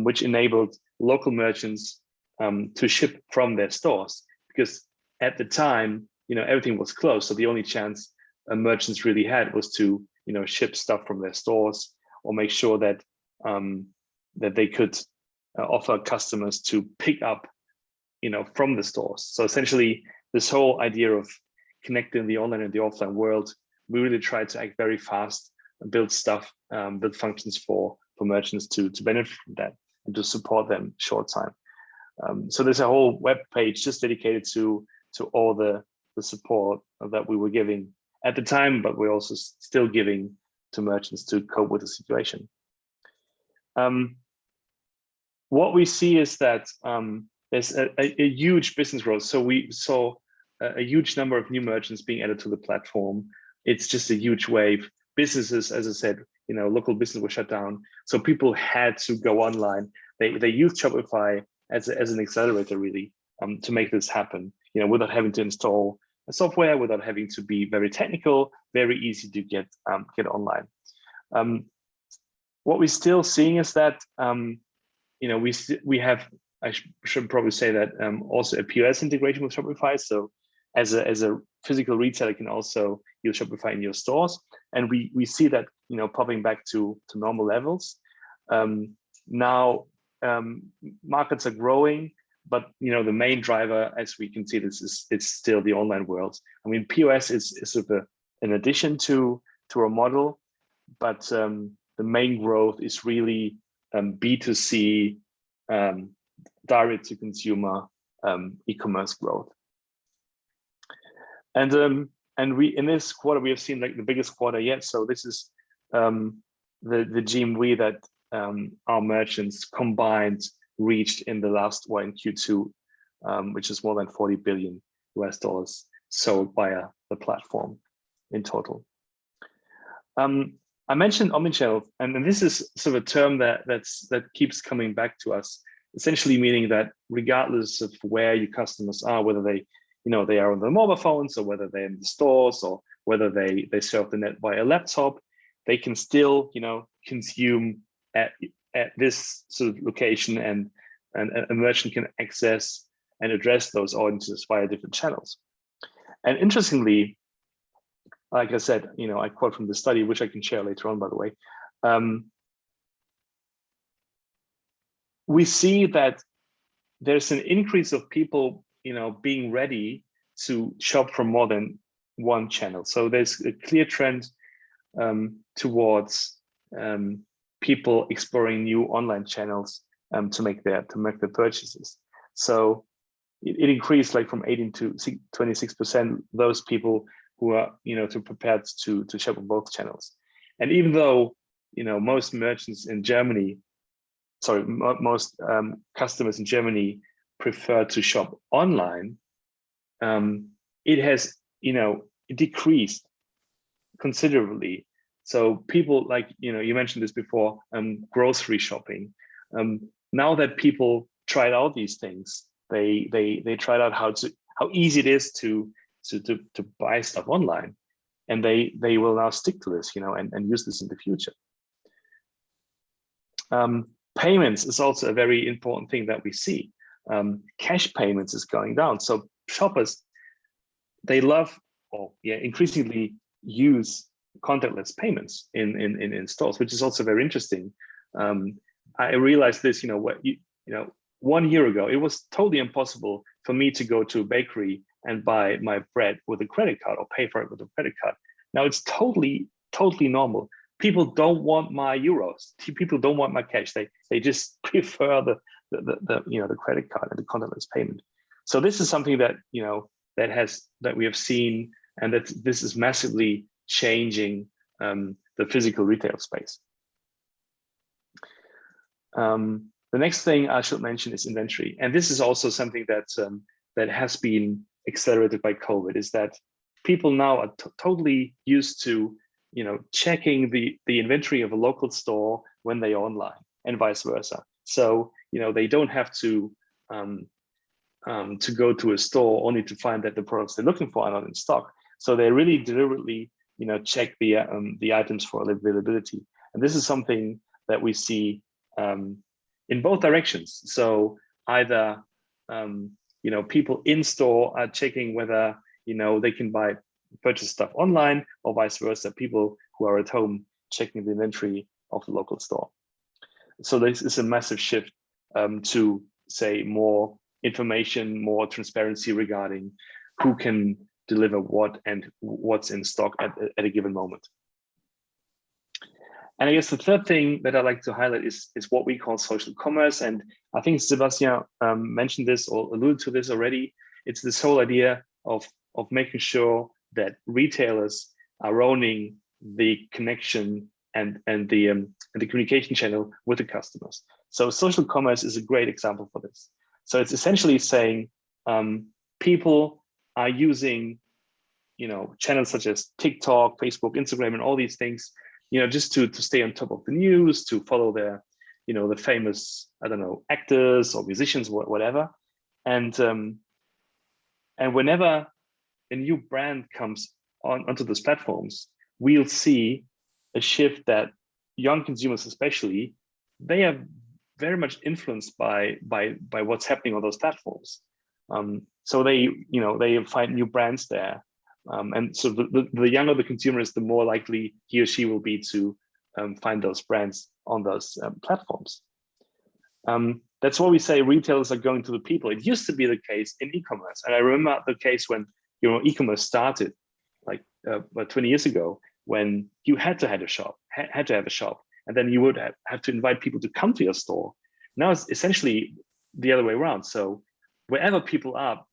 which enabled local merchants to ship from their stores, because at the time, everything was closed. So the only chance merchants really had was to, ship stuff from their stores, or make sure that that they could offer customers to pick up, from the stores. So essentially, this whole idea of connecting the online and the offline world, we really tried to act very fast and build functions for merchants to benefit from that and to support them short time. So there's a whole web page just dedicated to all the support that we were giving at the time, but we're also still giving to merchants to cope with the situation. What we see is that there's a huge business growth. So we saw a huge number of new merchants being added to the platform. It's just a huge wave. Businesses, as I said, local business was shut down, so people had to go online. They used Shopify as an accelerator, really, to make this happen. Without having to install a software, without having to be very technical, very easy to get online. What we're still seeing is that we have, I should probably say that, also a POS integration with Shopify. So as a physical retailer can also use Shopify in your stores, and we see that popping back to normal levels. Now markets are growing, but the main driver, as we can see, it's still the online world. I mean, POS is sort of an addition to our model, but the main growth is really B2C, direct to consumer e-commerce growth. And we, in this quarter, we have seen like the biggest quarter yet. So this is the GMV that our merchants combined reached in the last one in Q2, which is more than $40 billion sold via the platform in total. I mentioned omnichannel, and this is sort of a term that keeps coming back to us, essentially meaning that regardless of where your customers are, whether they they are on their mobile phones, or whether they're in the stores, or whether they surf the net via laptop, they can still consume at this sort of location, and a merchant can access and address those audiences via different channels. And interestingly, like I said, I quote from the study, which I can share later on, by the way. We see that there's an increase of people being ready to shop from more than one channel. So there's a clear trend towards people exploring new online channels to make their purchases. So it increased like from 18 to 26%, those people who are prepared to shop on both channels. And even though most merchants in Germany, most customers in Germany prefer to shop online, it has decreased considerably. So people, like you mentioned this before, grocery shopping. Now that people tried out these things, they tried out how easy it is to buy stuff online, and they will now stick to this, and use this in the future. Payments is also a very important thing that we see. Cash payments is going down. So shoppers, they love, or increasingly use contactless payments in stores, which is also very interesting. I realized this, 1 year ago, it was totally impossible for me to go to a bakery and buy my bread with a credit card or pay for it with a credit card. Now it's totally normal. People don't want my euros. People don't want my cash. They just prefer the credit card and the contactless payment. So this is something that that we have seen, and that this is massively changing the physical retail space. The next thing I should mention is inventory, and this is also something that has been accelerated by COVID. Is that people now are totally used to checking the inventory of a local store when they are online, and vice versa. So they don't have to go to a store only to find that the products they're looking for are not in stock. So they really deliberately check the items for availability, and this is something that we see in both directions. So either people in store are checking whether they can purchase stuff online, or vice versa, people who are at home checking the inventory of the local store. So this is a massive shift to say more information, more transparency regarding who can deliver what and what's in stock at a given moment. And I guess the third thing that I'd like to highlight is what we call social commerce. And I think Sebastian mentioned this or alluded to this already. It's this whole idea of making sure that retailers are owning the connection and the communication channel with the customers. So social commerce is a great example for this. So it's essentially saying people are using channels such as TikTok, Facebook, Instagram, and all these things, just to stay on top of the news, to follow their the famous, I don't know, actors or musicians, whatever. And whenever a new brand comes onto those platforms, we'll see a shift that young consumers, especially, they are very much influenced by what's happening on those platforms. So they find new brands there, and so the younger the consumer is, the more likely he or she will be to find those brands on those platforms. That's why we say retailers are going to the people. It used to be the case in e-commerce, and I remember the case when e-commerce started, like 20 years ago, when you had to have a shop, and then you would have to invite people to come to your store. Now it's essentially the other way around. So wherever people are,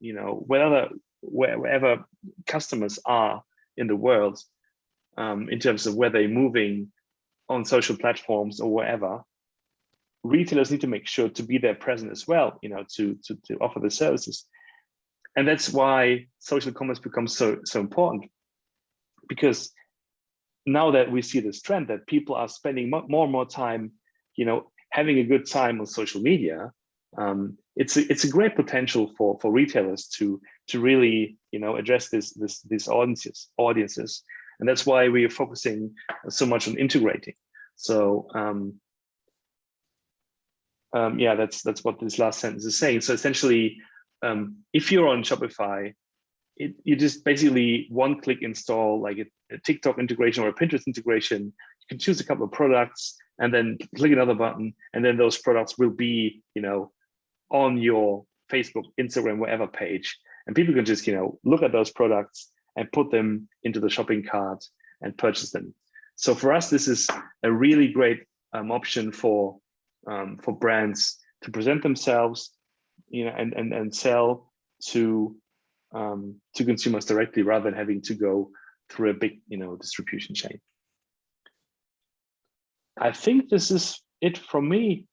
wherever customers are in the world, in terms of where they're moving on social platforms or wherever, retailers need to make sure to be there present as well, to offer the services. And that's why social commerce becomes so important, because now that we see this trend that people are spending more and more time, having a good time on social media, it's a great potential for retailers to really address these audiences, and that's why we are focusing so much on integrating. So that's what this last sentence is saying. So essentially, if you're on Shopify, you just basically one-click install like a TikTok integration or a Pinterest integration. You can choose a couple of products and then click another button, and then those products will be, on your Facebook, Instagram, wherever page, and people can just, look at those products and put them into the shopping cart and purchase them. So for us, this is a really great option for brands to present themselves, and sell to consumers directly, rather than having to go through a big, distribution chain. I think this is it from me.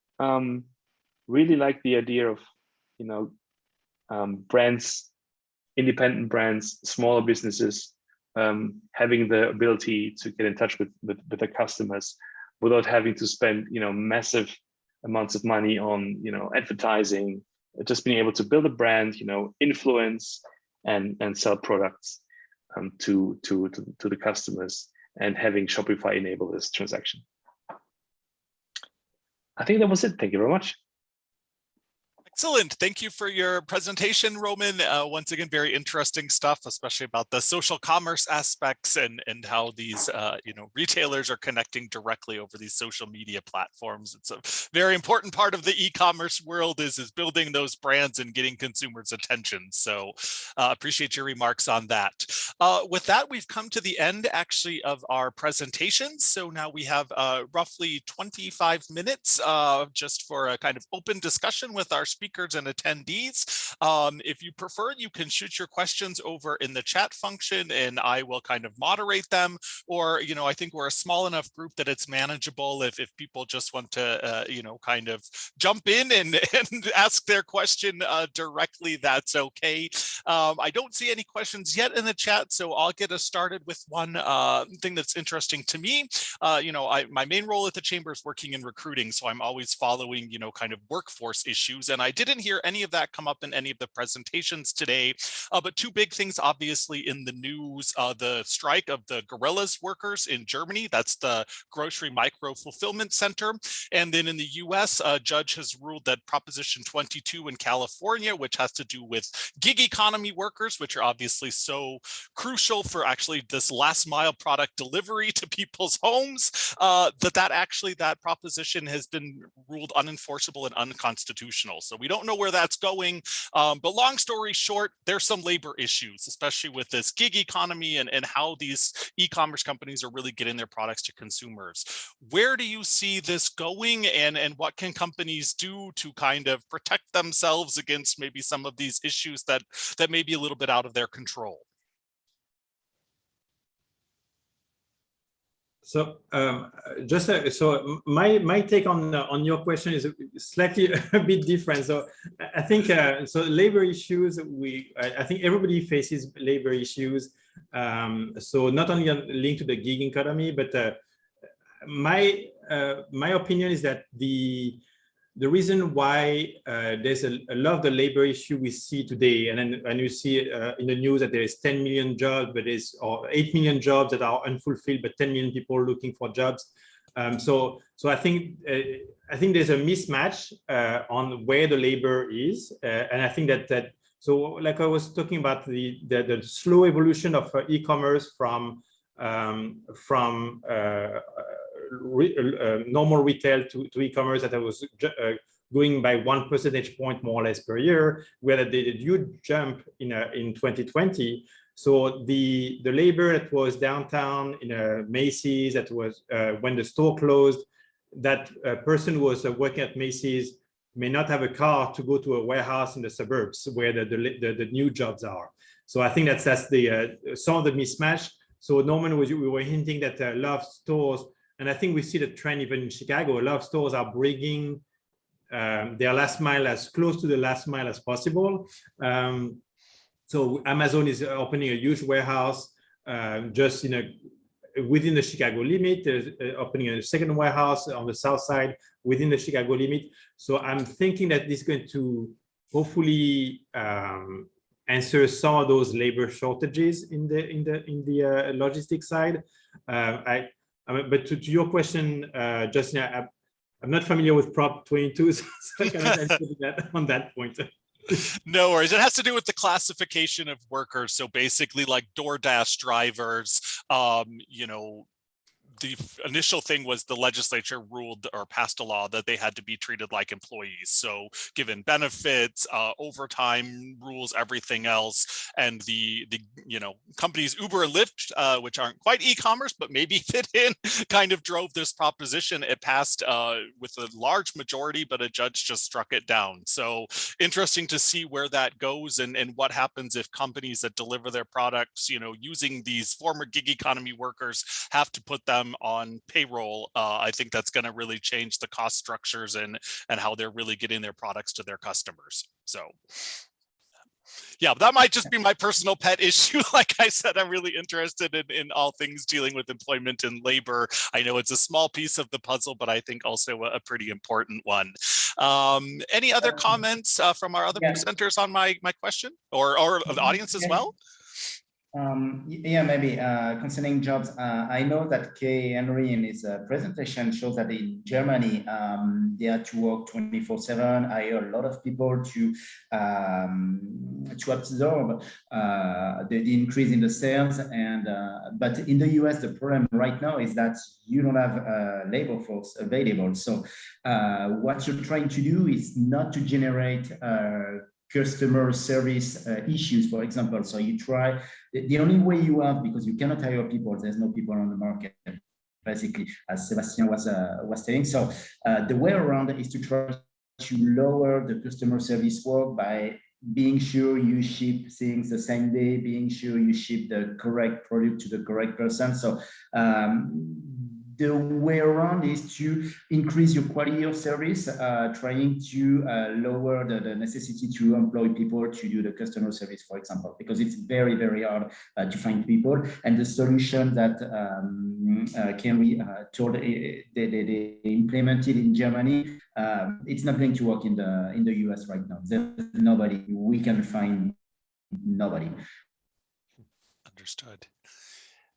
Really like the idea of, brands, independent brands, smaller businesses, having the ability to get in touch with their customers without having to spend, massive amounts of money on, advertising, just being able to build a brand, influence and sell products to the customers, and having Shopify enable this transaction. I think that was it. Thank you very much. Excellent. Thank you for your presentation, Roman. Once again, very interesting stuff, especially about the social commerce aspects and how these retailers are connecting directly over these social media platforms. It's a very important part of the e-commerce world is building those brands and getting consumers' attention. So appreciate your remarks on that. With that, we've come to the end actually of our presentations. So now we have roughly 25 minutes just for a kind of open discussion with our speakers and attendees. If you prefer, you can shoot your questions over in the chat function and I will kind of moderate them. Or, I think we're a small enough group that it's manageable if people just want to, kind of jump in and ask their question directly, that's okay. I don't see any questions yet in the chat, so I'll get us started with one thing that's interesting to me. My main role at the Chamber is working in recruiting, so I'm always following, kind of workforce issues, and I didn't hear any of that come up in any of the presentations today, but two big things obviously in the news, the strike of the Gorillas workers in Germany, that's the grocery micro fulfillment center, and then in the US, a judge has ruled that Proposition 22 in California, which has to do with gig economy workers, which are obviously so crucial for actually this last mile product delivery to people's homes, that proposition has been ruled unenforceable and unconstitutional. So we don't know where that's going, but long story short, there's some labor issues, especially with this gig economy and how these e-commerce companies are really getting their products to consumers. Where do you see this going, and what can companies do to kind of protect themselves against maybe some of these issues that may be a little bit out of their control? So so my take on your question is slightly a bit different. So I think so labor issues, I think everybody faces labor issues. So not only linked to the gig economy, but my opinion is that the reason why there's a lot of the labor issue we see today, and you see in the news that there is 10 million jobs, but or 8 million jobs that are unfulfilled, but 10 million people looking for jobs. So I think there's a mismatch on where the labor is, and I think that so like I was talking about the slow evolution of e-commerce from normal retail to e-commerce that I was going by 1 percentage point more or less per year, where they did a huge jump in 2020. So the labor that was downtown in Macy's, that was when the store closed, that person who was working at Macy's may not have a car to go to a warehouse in the suburbs where the new jobs are. So I think that's the some of the mismatch. So Norman, we were hinting that a lot of stores, and I think we see the trend even in Chicago, a lot of stores are bringing their last mile as close to the last mile as possible. So Amazon is opening a huge warehouse just within the Chicago limit. There's opening a second warehouse on the south side within the Chicago limit. So I'm thinking that this is going to hopefully answer some of those labor shortages in the logistics side. But to your question, Justin, I'm not familiar with Prop 22, so I cannot answer that on that point. No worries. It has to do with the classification of workers. So basically, like DoorDash drivers, the initial thing was the legislature ruled or passed a law that they had to be treated like employees. So given benefits, overtime rules, everything else, and the companies Uber and Lyft, which aren't quite e-commerce, but maybe fit in, kind of drove this proposition. It passed with a large majority, but a judge just struck it down. So interesting to see where that goes and what happens if companies that deliver their products, using these former gig economy workers have to put them on payroll. I think that's going to really change the cost structures and how they're really getting their products to their customers. So yeah, that might just be my personal pet issue. Like I said, I'm really interested in all things dealing with employment and labor. I know it's a small piece of the puzzle, but I think also a pretty important one. Any other comments from our other presenters on my question or the audience as well? Yeah, maybe concerning jobs, I know that Kay Henry in his presentation shows that in Germany, they had to work 24/7. I hear a lot of people to absorb the increase in the sales. And but in the US, the problem right now is that you don't have labor force available. So what you're trying to do is not to generate customer service issues, for example. So you try, the only way you have, because you cannot hire people, there's no people on the market, basically, as Sebastian was saying. So the way around is to try to lower the customer service work by being sure you ship things the same day, being sure you ship the correct product to the correct person. So the way around is to increase your quality of service, trying to lower the necessity to employ people to do the customer service, for example, because it's very, very hard to find people. And the solution that Kenry told they implemented in Germany, it's not going to work in the US right now. There's nobody, we can find nobody. Understood.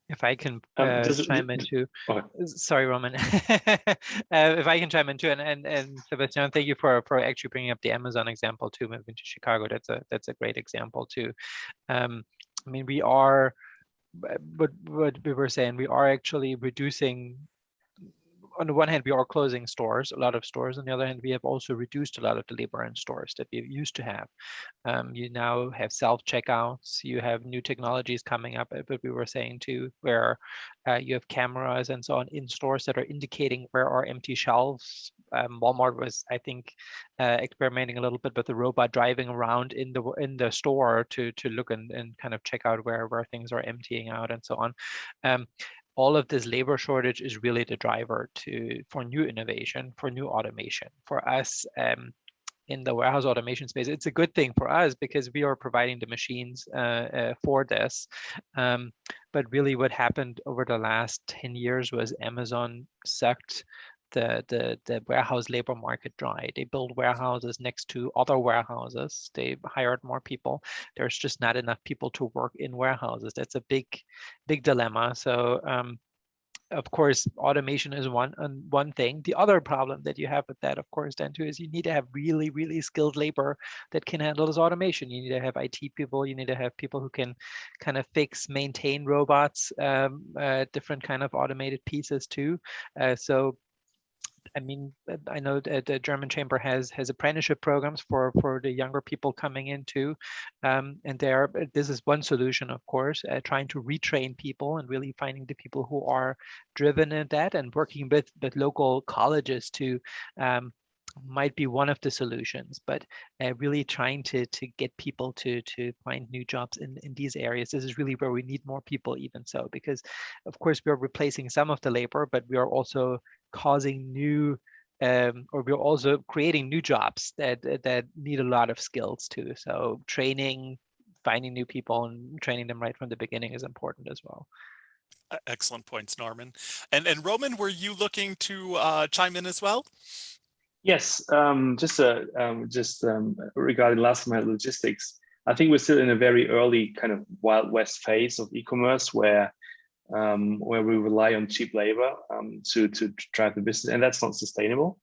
If I can chime in too. Sorry, Roman. If I can chime in too, and Sebastian, thank you for actually bringing up the Amazon example too. Moving to Chicago, that's a great example too. I mean, we are, what we were saying, we are actually reducing. On the one hand, we are closing stores, a lot of stores. On the other hand, we have also reduced a lot of the labor in stores that we used to have. You now have self-checkouts, you have new technologies coming up, but we were saying too, where you have cameras and so on in stores that are indicating where are empty shelves. Walmart was, I think, experimenting a little bit with the robot driving around in the store to look and kind of check out where things are emptying out and so on. All of this labor shortage is really the driver for new innovation, for new automation. For us in the warehouse automation space, it's a good thing for us because we are providing the machines for this. But really what happened over the last 10 years was Amazon sucked the warehouse labor market dry. They build warehouses next to other warehouses. They hired more people. There's just not enough people to work in warehouses. That's a big dilemma. So of course, automation is one thing. The other problem that you have with that, of course, then too, is you need to have really, really skilled labor that can handle this automation. You need to have IT people. You need to have people who can kind of fix, maintain robots, different kind of automated pieces too. So I mean, I know that the German Chamber has apprenticeship programs for the younger people coming in too, and this is one solution, of course, trying to retrain people and really finding the people who are driven in that, and working with local colleges to might be one of the solutions, but really trying to get people to find new jobs in these areas. This is really where we need more people, even so, because of course we are replacing some of the labor, but we are also causing new or we're also creating new jobs that need a lot of skills too. So training, finding new people and training them right from the beginning is important as well. Excellent points, Norman. And Roman, were you looking to chime in as well? Yes, just regarding last mile logistics, I think we're still in a very early kind of Wild West phase of e-commerce where we rely on cheap labor to drive the business, and that's not sustainable.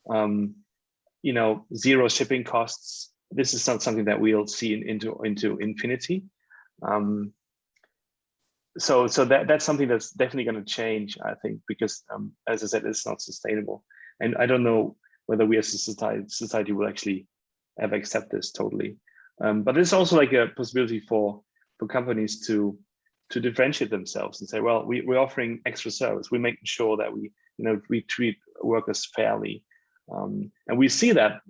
You know, zero shipping costs. This is not something that we'll see into infinity. So that's something that's definitely going to change, I think, because as I said, it's not sustainable, and I don't know whether we as a society will actually ever accept this totally. But there's also like a possibility for companies to differentiate themselves and say, well, we're offering extra service. We're making sure that we treat workers fairly. And we see that,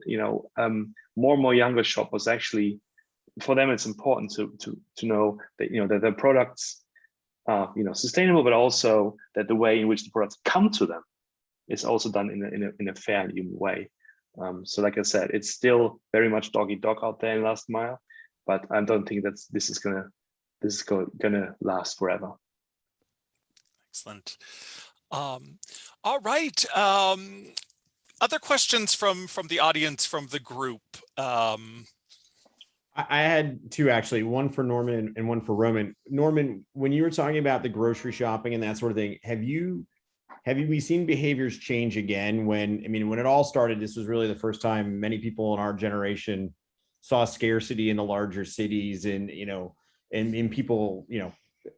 more and more younger shoppers actually, for them, it's important to know that, that their products are, sustainable, but also that the way in which the products come to them is also done in a fair and human way. So like I said, it's still very much dog eat dog out there in last mile, but I don't think this is gonna last forever. Excellent. All right. Other questions from the audience, from the group? I had two actually, one for Norman and one for Roman. Norman, when you were talking about the grocery shopping and that sort of thing, have we seen behaviors change again? When it all started, this was really the first time many people in our generation saw scarcity in the larger cities and, and people,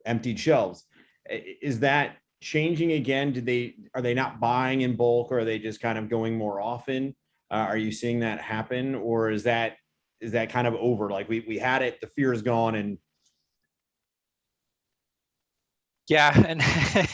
emptied shelves. Is that changing again? Are they not buying in bulk, or are they just kind of going more often? Are you seeing that happen, or is that kind of over? Like we had it, the fear is gone, and yeah, and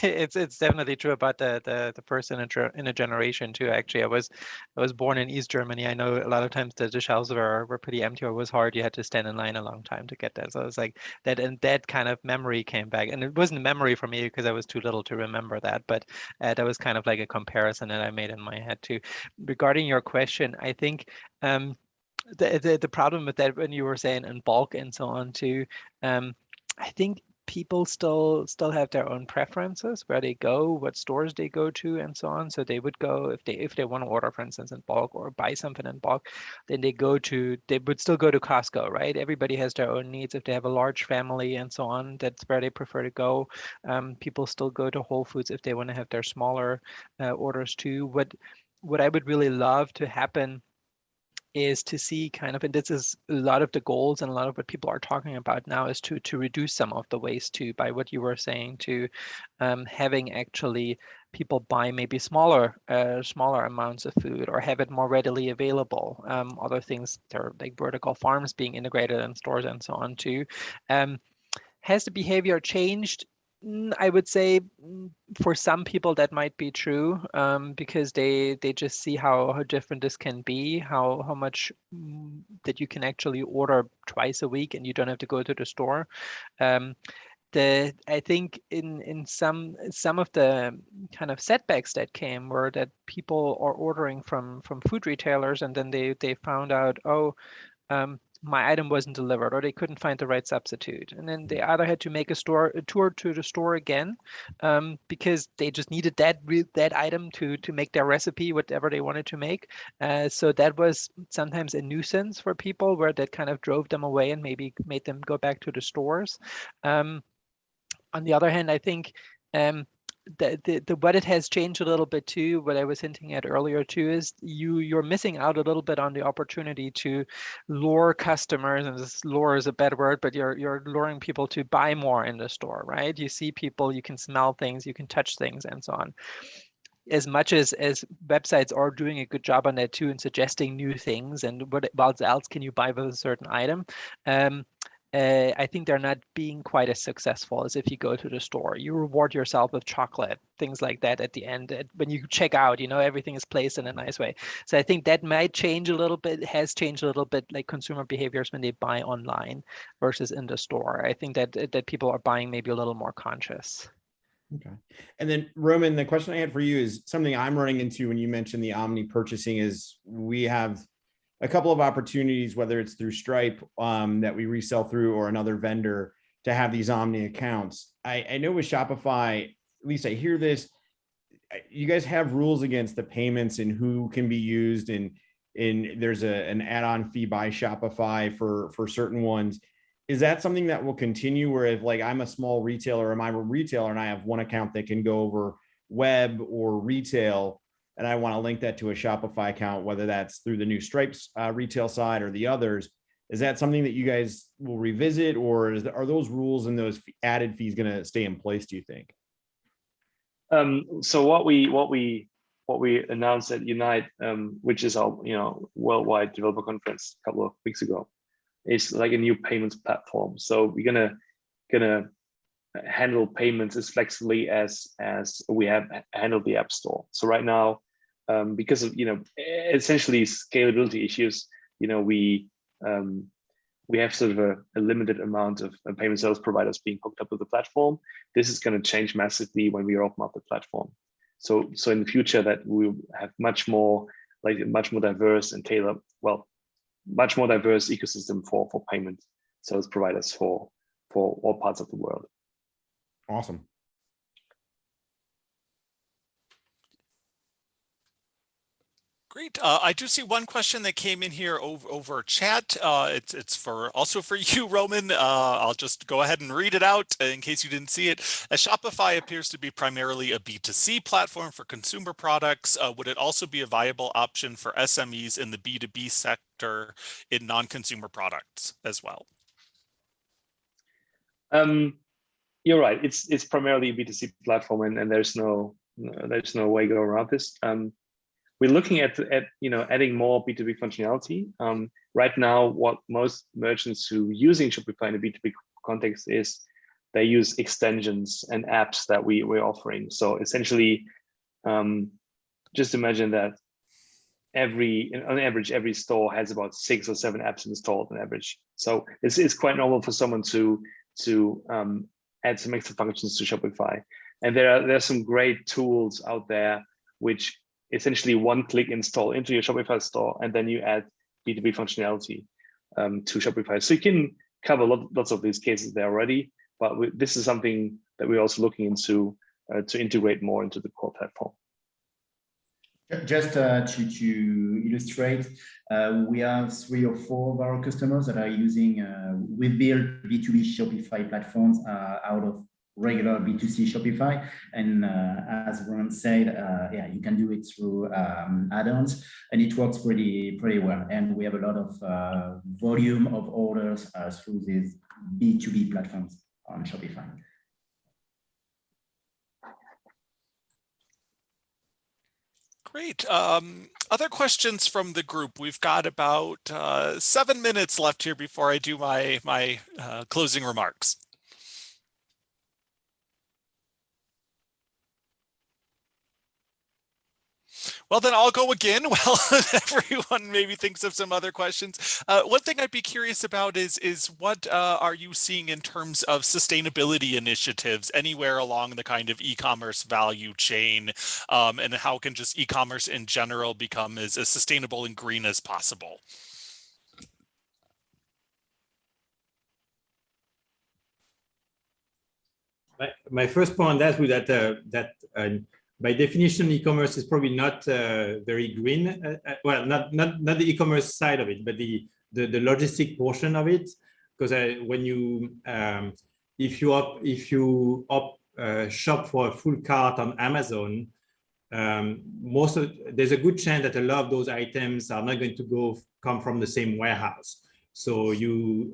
it's definitely true about the first in a generation too. Actually, I was born in East Germany. I know a lot of times the shelves were pretty empty, or it was hard. You had to stand in line a long time to get that. So it's like that, and that kind of memory came back. And it wasn't a memory for me because I was too little to remember that, but that was kind of like a comparison that I made in my head too. Regarding your question, I think the problem with that, when you were saying in bulk and so on too, I think people still have their own preferences, where they go, what stores they go to, and so on. So they would go, if they want to order, for instance, in bulk or buy something in bulk, then they would still go to Costco, right? Everybody has their own needs. If they have a large family and so on, that's where they prefer to go. People still go to Whole Foods if they want to have their smaller orders too. What I would really love to happen is to see kind of, and this is a lot of the goals and a lot of what people are talking about now, is to reduce some of the waste too, by what you were saying, to having actually people buy maybe smaller amounts of food, or have it more readily available. Other things, there are like vertical farms being integrated in stores and so on too. Has the behavior changed? I would say for some people that might be true, because they just see how different this can be, how much that you can actually order twice a week and you don't have to go to the store. I think in some of the kind of setbacks that came were that people are ordering from food retailers, and then they found out, my item wasn't delivered, or they couldn't find the right substitute, and then they either had to make a tour to the store again, because they just needed that item to make their recipe, whatever they wanted to make. So that was sometimes a nuisance for people, where that kind of drove them away and maybe made them go back to the stores. On the other hand, I think what it has changed a little bit too, what I was hinting at earlier too, is you're missing out a little bit on the opportunity to lure customers, and this lure is a bad word, but you're luring people to buy more in the store, right? You see people, you can smell things, you can touch things, and so on. As much as websites are doing a good job on that too, and suggesting new things and what else can you buy with a certain item, I think they're not being quite as successful as if you go to the store. You reward yourself with chocolate, things like that at the end. When you check out, everything is placed in a nice way. So I think that might change a little bit, has changed a little bit, like consumer behaviors when they buy online versus in the store. I think that people are buying maybe a little more conscious. Okay. And then Roman, the question I had for you is something I'm running into when you mentioned the omni purchasing. Is we have a couple of opportunities, whether it's through Stripe that we resell through, or another vendor, to have these omni accounts. I know with Shopify, at least I hear this, you guys have rules against the payments and who can be used, and there's an add-on fee by Shopify for certain ones. Is that something that will continue, where if like I'm a small retailer, or I'm a retailer and I have one account that can go over web or retail, and I want to link that to a Shopify account, whether that's through the new Stripes retail side or the others, is that something that you guys will revisit, or are those rules and those added fees going to stay in place, do you think? So what we announced at Unite, which is our worldwide developer conference a couple of weeks ago, is like a new payments platform. So we're gonna handle payments as flexibly as we have handled the App Store. So right now, because of essentially scalability issues, we have sort of a limited amount of payment service providers being hooked up with the platform. This is going to change massively when we open up the platform. So in the future, that we'll have much more diverse and much more diverse ecosystem for payment service providers for all parts of the world. Awesome. Great. I do see one question that came in here over chat. It's also for you, Roman. I'll just go ahead and read it out in case you didn't see it. As Shopify appears to be primarily a B2C platform for consumer products, would it also be a viable option for SMEs in the B2B sector in non-consumer products as well? You're right. It's primarily a B2C platform, and there's no way to go around this. We're looking at adding more B2B functionality. Right now, what most merchants who are using Shopify in a B2B context is they use extensions and apps that we're offering. So essentially, just imagine that on average, every store has about 6 or 7 apps installed on average. So it's quite normal for someone to add some extra functions to Shopify. And there are some great tools out there which essentially one-click install into your Shopify store, and then you add B2B functionality to Shopify. So you can cover lots of these cases there already, but this is something that we're also looking into to integrate more into the core platform. Just to illustrate, we have 3 or 4 of our customers that are using, we build B2B Shopify platforms out of regular B2C Shopify. And as Ron said, yeah, you can do it through add-ons, and it works pretty well. And we have a lot of volume of orders through these B2B platforms on Shopify. Great. Other questions from the group? We've got about 7 minutes left here before I do my closing remarks. Well, then I'll go again. Well, everyone maybe thinks of some other questions. One thing I'd be curious about is what are you seeing in terms of sustainability initiatives anywhere along the kind of e-commerce value chain, and how can just e-commerce in general become as sustainable and green as possible? My first point on that was that by definition, e-commerce is probably not very green. Well, not the e-commerce side of it, but the logistic portion of it. Because when you if you shop for a full cart on Amazon, there's a good chance that a lot of those items are not going to come from the same warehouse. So you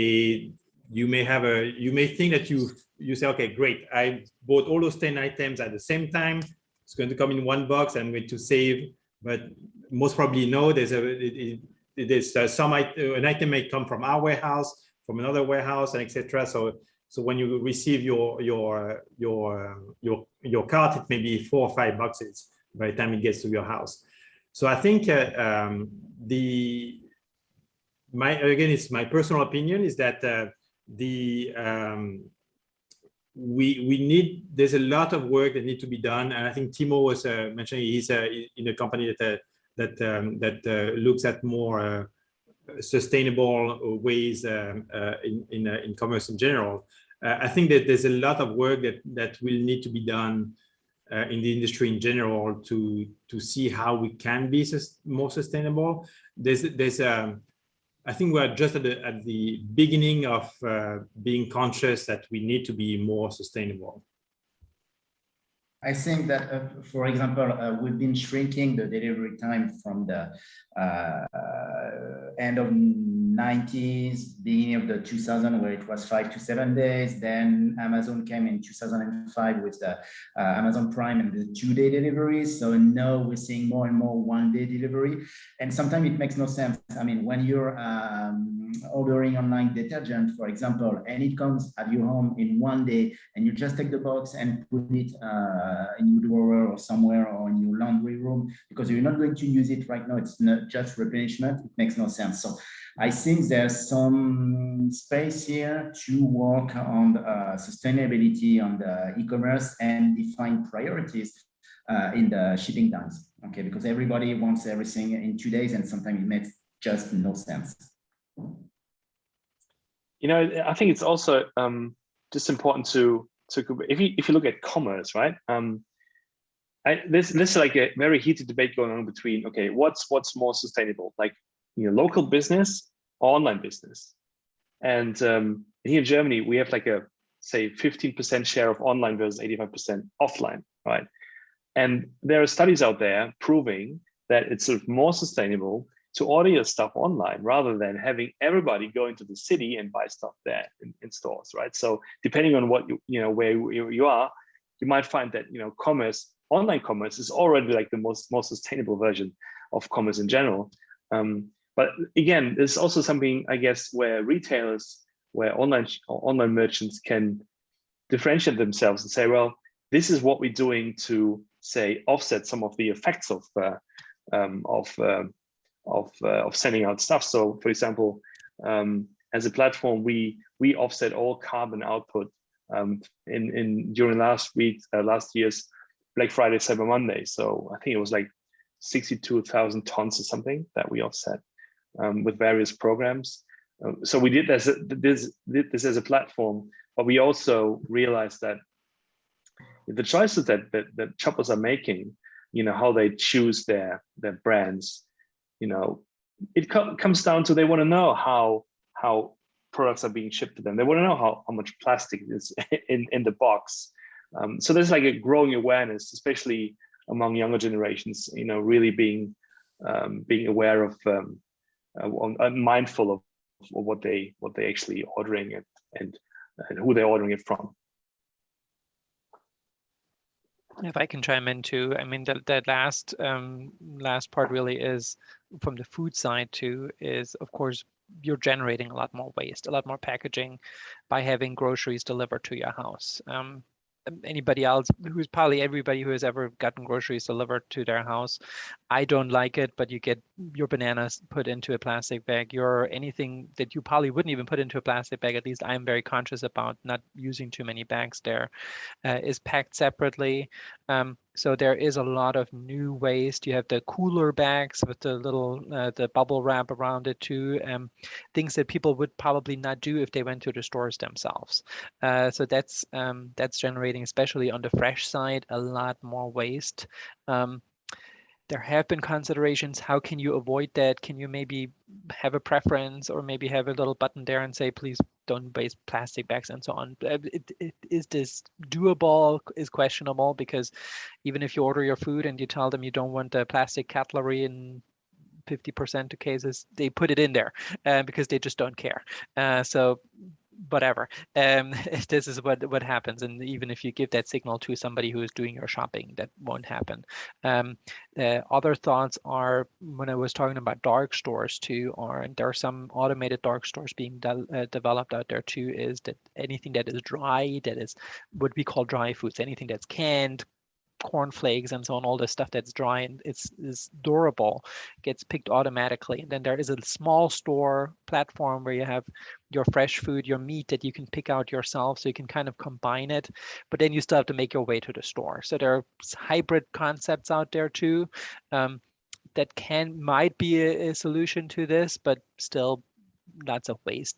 may think that you say, okay, great, I bought all those 10 items at the same time. It's going to come in one box. I'm going to save, but most probably no. There's an item may come from our warehouse, from another warehouse, and etc. So when you receive your cart, it may be 4 or 5 boxes by the time it gets to your house. So I think it's my personal opinion is that there's a lot of work that needs to be done, and I think Timo was mentioning he's in a company that looks at more sustainable ways in commerce in general. I think that there's a lot of work that will need to be done in the industry in general to see how we can be more sustainable. I think we're just at the beginning of being conscious that we need to be more sustainable. I think that, for example, we've been shrinking the delivery time from the end of 90s, beginning of the 2000s, where it was 5 to 7 days. Then Amazon came in 2005 with the Amazon Prime and the 2-day deliveries. So now we're seeing more and more 1-day delivery. And sometimes it makes no sense. I mean, when you're ordering online detergent, for example, and it comes at your home in 1 day, and you just take the box and put it in your drawer or somewhere or in your laundry room, because you're not going to use it right now. It's not just replenishment. It makes no sense. So I think there's some space here to work on sustainability on the e-commerce and define priorities in the shipping times. Okay, because everybody wants everything in 2 days, and sometimes it makes just no sense. You know, I think it's also just important to if you look at commerce, right? this is like a very heated debate going on between, okay, what's more sustainable, like local business or online business? And here in Germany, we have like a say 15% share of online versus 85% offline, right? And there are studies out there proving that it's sort of more sustainable to order your stuff online rather than having everybody go into the city and buy stuff there in stores, right? So depending on what where you are, you might find that commerce, online commerce, is already like the most sustainable version of commerce in general. But again, there's also something, I guess, where retailers, where online merchants can differentiate themselves and say, well, this is what we're doing to say offset some of the effects of sending out stuff. So, for example, as a platform, we offset all carbon output during last year's Black Friday, Cyber Monday. So I think it was like 62,000 tons or something that we offset with various programs. So we did this as a platform, but we also realized that the choices that shoppers are making, how they choose their brands, it comes down to they want to know how products are being shipped to them. They want to know how much plastic is in the box. So there's like a growing awareness, especially among younger generations, really being aware of mindful of what they actually ordering and who they're ordering it from. If I can chime in too, I mean the last part really is from the food side too, is of course you're generating a lot more waste, a lot more packaging by having groceries delivered to your house. Anybody else probably everybody who has ever gotten groceries delivered to their house, I don't like it, but you get your bananas put into a plastic bag, anything that you probably wouldn't even put into a plastic bag, at least I'm very conscious about not using too many bags there, is packed separately. So there is a lot of new waste. You have the cooler bags with the little the bubble wrap around it too. Things that people would probably not do if they went to the stores themselves. So that's generating, especially on the fresh side, a lot more waste. There have been considerations. How can you avoid that? Can you maybe have a preference or maybe have a little button there and say, please don't waste plastic bags and so on? Is this doable? Is questionable, because even if you order your food and you tell them you don't want the plastic cutlery in 50% of cases, they put it in there because they just don't care. So whatever, this is what happens. And even if you give that signal to somebody who is doing your shopping, that won't happen. Other thoughts are, when I was talking about dark stores too, there are some automated dark stores being developed out there too, is that anything that is dry, that is what we call dry foods, anything that's canned, cornflakes and so on, all the stuff that's dry and is durable, gets picked automatically. And then there is a small store platform where you have your fresh food, your meat that you can pick out yourself, so you can kind of combine it, but then you still have to make your way to the store. So there are hybrid concepts out there too, that might be a solution to this, but still lots of waste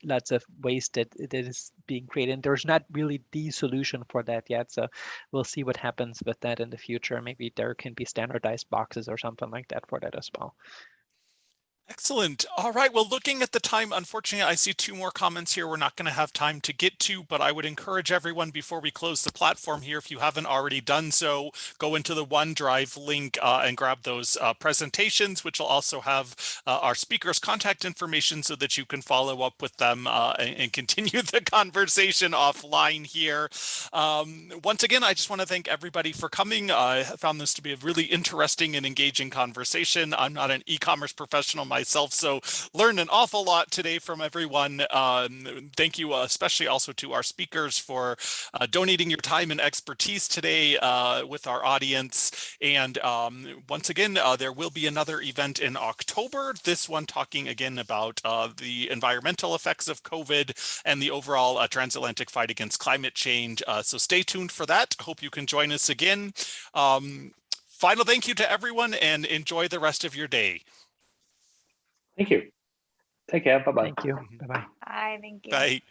that is being created. And there's not really the solution for that yet. So we'll see what happens with that in the future. Maybe there can be standardized boxes or something like that for that as well. Excellent. All right. Well, looking at the time, unfortunately, I see 2 more comments here we're not going to have time to get to, but I would encourage everyone before we close the platform here, if you haven't already done so, go into the OneDrive link and grab those presentations, which will also have our speakers' contact information so that you can follow up with them and continue the conversation offline here. Once again, I just want to thank everybody for coming. I found this to be a really interesting and engaging conversation. I'm not an e-commerce professional myself, so learned an awful lot today from everyone. Thank you especially also to our speakers for donating your time and expertise today with our audience. And once again, there will be another event in October, this one talking again about the environmental effects of COVID and the overall transatlantic fight against climate change. So stay tuned for that. Hope you can join us again. Final thank you to everyone and enjoy the rest of your day. Thank you. Take care. Bye-bye. Thank you. Bye-bye. Bye. Thank you. Bye.